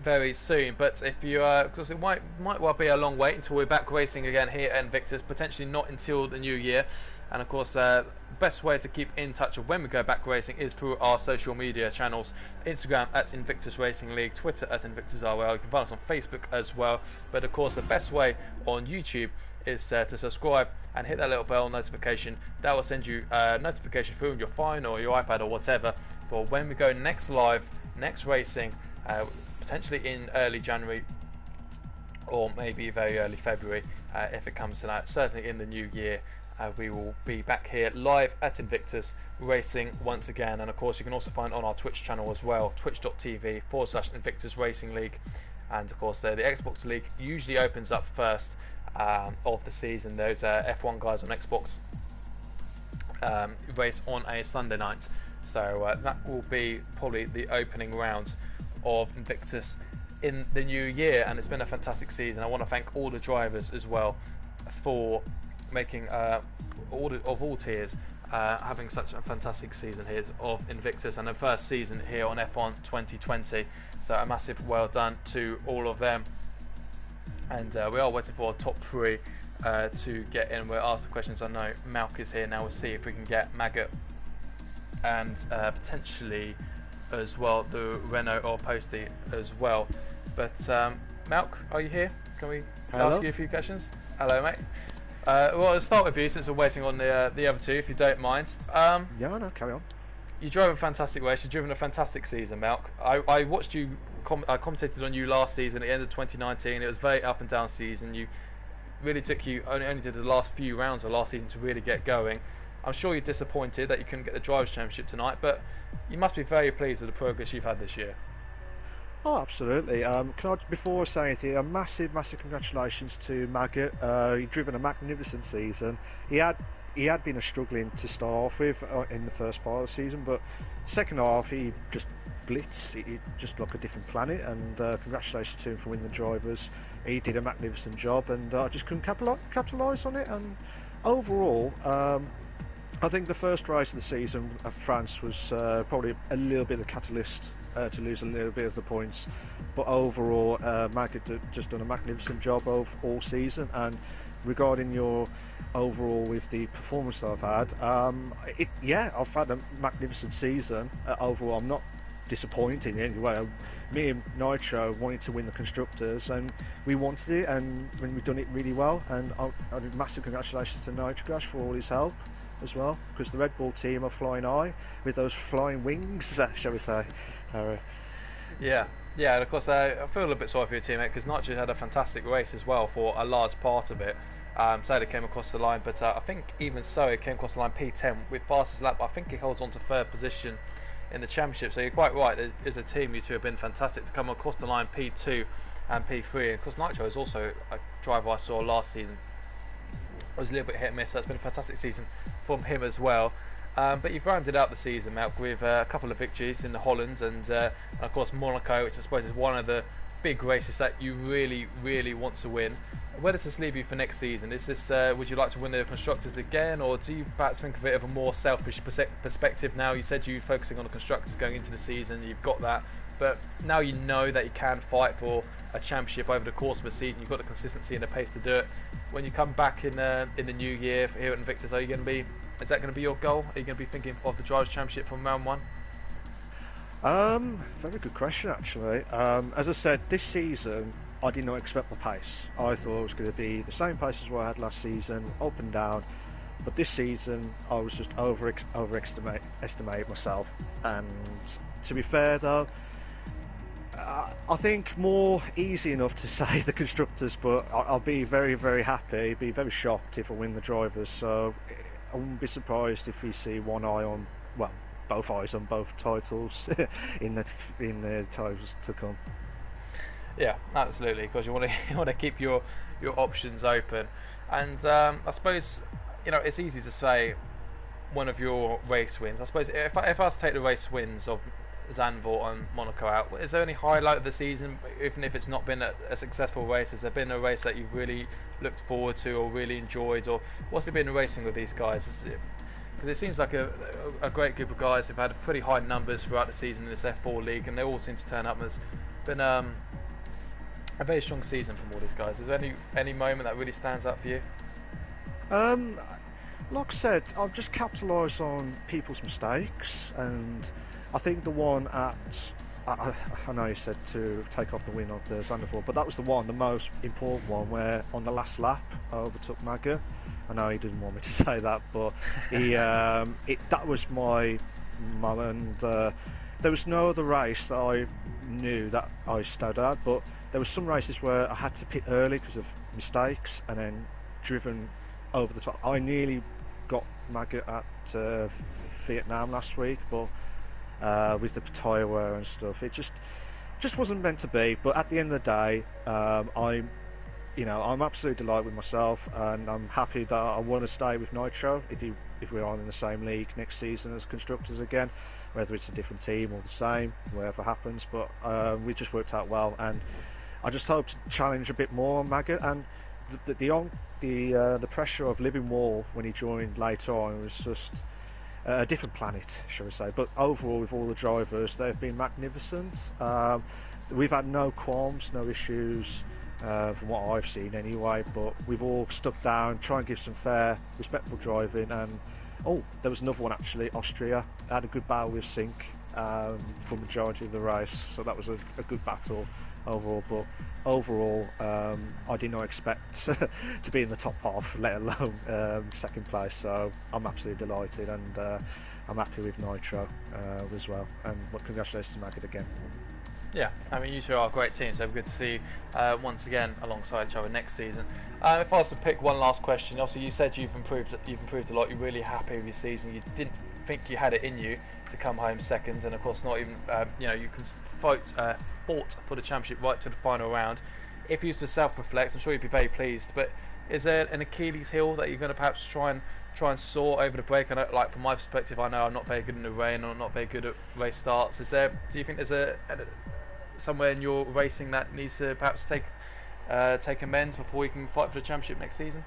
Speaker 1: very soon. But if you because it might well be a long wait until we're back racing again here at Invictus, potentially not until the new year. And of course the best way to keep in touch of when we go back racing is through our social media channels. Instagram at Invictus Racing League, Twitter at Invictus RL. You can find us on Facebook as well, but of course the best way on YouTube is to subscribe and hit that little bell notification. That will send you a notification through on your phone or your iPad or whatever for when we go next live, next racing, potentially in early January or maybe very early February if it comes to that. Certainly in the new year we will be back here live at Invictus racing once again. And of course you can also find on our Twitch channel as well, twitch.tv/Invictus Racing League. And of course the Xbox League usually opens up first of the season. Those F1 guys on Xbox race on a Sunday night, so that will be probably the opening round of Invictus in the new year. And it's been a fantastic season. I want to thank all the drivers as well for making all tiers having such a fantastic season here of Invictus, and the first season here on F1 2020, so a massive well done to all of them. And we are waiting for our top 3 to get in. We'll ask the questions. I know Malk is here now. We'll see if we can get Maggot and potentially as well the Renault or Posty as well. But Malk, are you here? Can we ask you a few questions? Hello, mate. Well, I'll start with you since we're waiting on the other 2, if you don't mind.
Speaker 2: Yeah, no, carry on.
Speaker 1: You drove a fantastic race. You've driven a fantastic season, Malk. I watched you. I commentated on you last season at the end of 2019. It was a very up and down season. You really took you only did the last few rounds of last season to really get going. I'm sure you're disappointed that you couldn't get the Drivers' Championship tonight, but you must be very pleased with the progress you've had this year.
Speaker 2: Oh, absolutely. Can I, before I say anything, a massive congratulations to Maggot. He'd driven a magnificent season. He had been struggling to start off with in the first part of the season, but second half he just blitzed. He just like a different planet, and congratulations to him for winning the Drivers. He did a magnificent job, and I just couldn't capitalise on it. And overall, I think the first race of the season at France was probably a little bit of the catalyst to lose a little bit of the points, but overall Maggot just done a magnificent job of all season. And regarding your overall with the performance that I've had, I've had a magnificent season overall. I'm not disappointed in any way. Me and Nitro wanted to win the constructors, and we wanted it, and we've done it really well. And massive congratulations to Nitro for all his help as well, because the Red Bull team are flying high with those flying wings, shall we say.
Speaker 1: Yeah, and of course I feel a little bit sorry for your teammate, because Nitro had a fantastic race as well for a large part of it. Sadly came across the line, but I think even so it came across the line P10 with fastest lap. I think he holds on to third position in the championship, so you're quite right. As a team, you two have been fantastic to come across the line P2 and P3. And of course Nitro is also a driver I saw last season. It was a little bit hit and miss, so it's been a fantastic season from him as well. But you've rounded out the season, Malk, with a couple of victories in the Holland and of course Monaco, which I suppose is one of the big races that you really want to win. Where does this leave you for next season? Is this would you like to win the Constructors again, or do you perhaps think of it of a more selfish perspective now? You said you're focusing on the Constructors going into the season, you've got that, but now you know that you can fight for a championship over the course of a season. You've got the consistency and the pace to do it. When you come back in the new year here at Invictus, is that going to be your goal? Are you going to be thinking of the Drivers' Championship from round 1?
Speaker 2: Very good question actually. As I said, this season I did not expect my pace. I thought it was going to be the same pace as what I had last season, up and down. But this season I was just overestimate myself. And to be fair though, I think more easy enough to say the constructors, but I'll be very, very happy, be very shocked if I win the drivers. So I wouldn't be surprised if we see one eye on, well, both eyes on both titles in the titles to come.
Speaker 1: Yeah, absolutely, because you want to keep your options open, and I suppose it's easy to say one of your race wins. I suppose if I was to take the race wins of Zandvoort and Monaco out, is there any highlight of the season, even if it's not been a successful race? Has there been a race that you've really looked forward to or really enjoyed, or what's it been racing with these guys? Because it seems like a great group of guys who've had pretty high numbers throughout the season in this F4 League, and they all seem to turn up. There's been a very strong season from all these guys. Is there any moment that really stands out for you?
Speaker 2: Like I said, I've just capitalised on people's mistakes, and I think the one at I know you said to take off the win of the Zandvoort, but that was the most important one where on the last lap I overtook Magga. I know he didn't want me to say that, but that was my moment. There was no other race that I knew that I stood at, but there were some races where I had to pit early because of mistakes and then driven over the top. I nearly got Maggot at Vietnam last week, but with the tyre wear and stuff, it just wasn't meant to be. But at the end of the day, I'm absolutely delighted with myself, and I'm happy that I want to stay with Nitro if we're on in the same league next season as constructors again, whether it's a different team or the same, whatever happens. But we just worked out well, and I just hope to challenge a bit more on Maggot. And the pressure of Living Wall when he joined later on was just a different planet, shall we say. But overall, with all the drivers, they've been magnificent. We've had no qualms, no issues, from what I've seen anyway, but we've all stuck down, try and give some fair, respectful driving. And there was another one actually, Austria had a good battle with Sync for majority of the race, so that was a good battle overall. But overall, I did not expect to be in the top half, let alone second place, so I'm absolutely delighted, and I'm happy with Nitro as well, and congratulations to Maggot again.
Speaker 1: Yeah, I mean, you two are a great team, so it's good to see you once again alongside each other next season. If I was to pick one last question, obviously you said you've improved a lot. You're really happy with your season. You didn't think you had it in you to come home second, and of course not even you can fought for the championship right to the final round. If you used to self-reflect, I'm sure you'd be very pleased. But is there an Achilles heel that you're going to perhaps try and soar over the break? I know, like from my perspective, I know I'm not very good in the rain, or not very good at race starts. Do you think there's somewhere in your racing that needs to perhaps take amends before you can fight for the championship next season?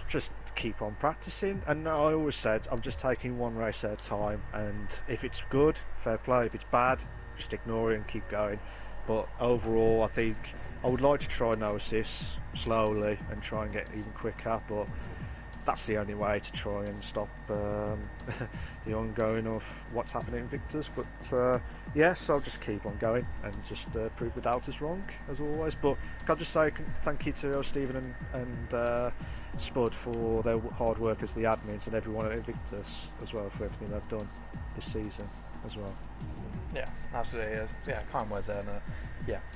Speaker 2: Just keep on practicing, and I always said I'm just taking one race at a time, and if it's good, fair play. If it's bad, just ignore it and keep going. But overall, I think I would like to try no assists slowly and try and get even quicker, but that's the only way to try and stop the ongoing of what's happening in Invictus. But yes, I'll just keep on going and just prove the doubters wrong, as always. But can I just say thank you to Stephen and Spud for their hard work as the admins, and everyone at Invictus as well for everything they've done this season as well.
Speaker 1: Yeah, absolutely. Yeah, kind words there. And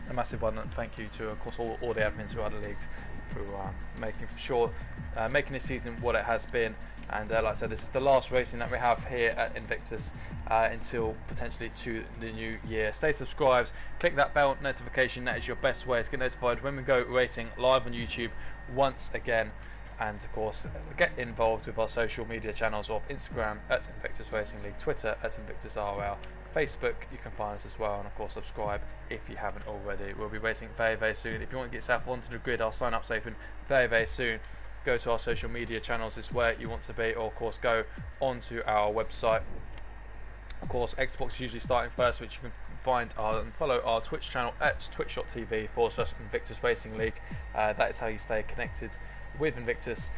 Speaker 1: a massive one. And thank you to, of course, all the admins throughout the leagues for making this season what it has been. And like I said, this is the last racing that we have here at Invictus until potentially to the new year. Stay subscribed, click that bell notification. That is your best way to get notified when we go racing live on YouTube once again. And of course, get involved with our social media channels of Instagram at Invictus Racing League, Twitter at Invictus IRL, Facebook, you can find us as well, and of course subscribe if you haven't already. We'll be racing very, very soon. If you want to get yourself onto the grid, our sign-up's open very, very soon. Go to our social media channels is where you want to be, or of course go onto our website. Of course, Xbox is usually starting first, which you can find and follow our Twitch channel at twitch.tv/Invictus Racing League. That is how you stay connected with Invictus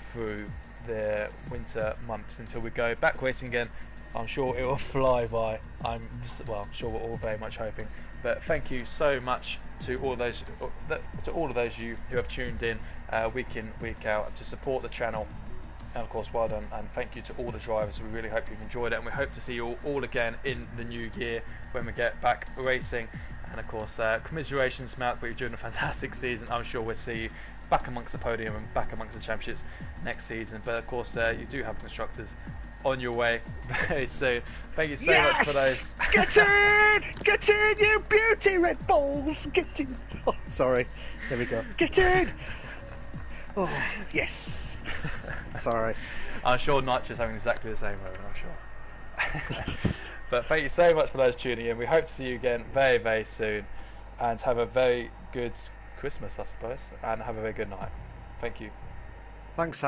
Speaker 1: through the winter months until we go back racing again. I'm sure it will fly by. I'm sure we're all very much hoping. But thank you so much to all of those you who have tuned in week in, week out to support the channel. And of course, well done, and thank you to all the drivers. We really hope you've enjoyed it, and we hope to see you all again in the new year when we get back racing. And of course, commiserations, Matt, but you're doing a fantastic season. I'm sure we'll see you back amongst the podium and back amongst the championships next season. But of course, you do have constructors on your way very soon. Thank you so much for those.
Speaker 2: Get in, you beauty Red Bulls! Get in! Oh, sorry. There we go. Get in! Oh, yes. Sorry.
Speaker 1: I'm sure Nitro's having exactly the same moment, I'm sure. But thank you so much for those tuning in. We hope to see you again very, very soon. And have a very good Christmas, I suppose. And have a very good night. Thank you.
Speaker 2: Thanks,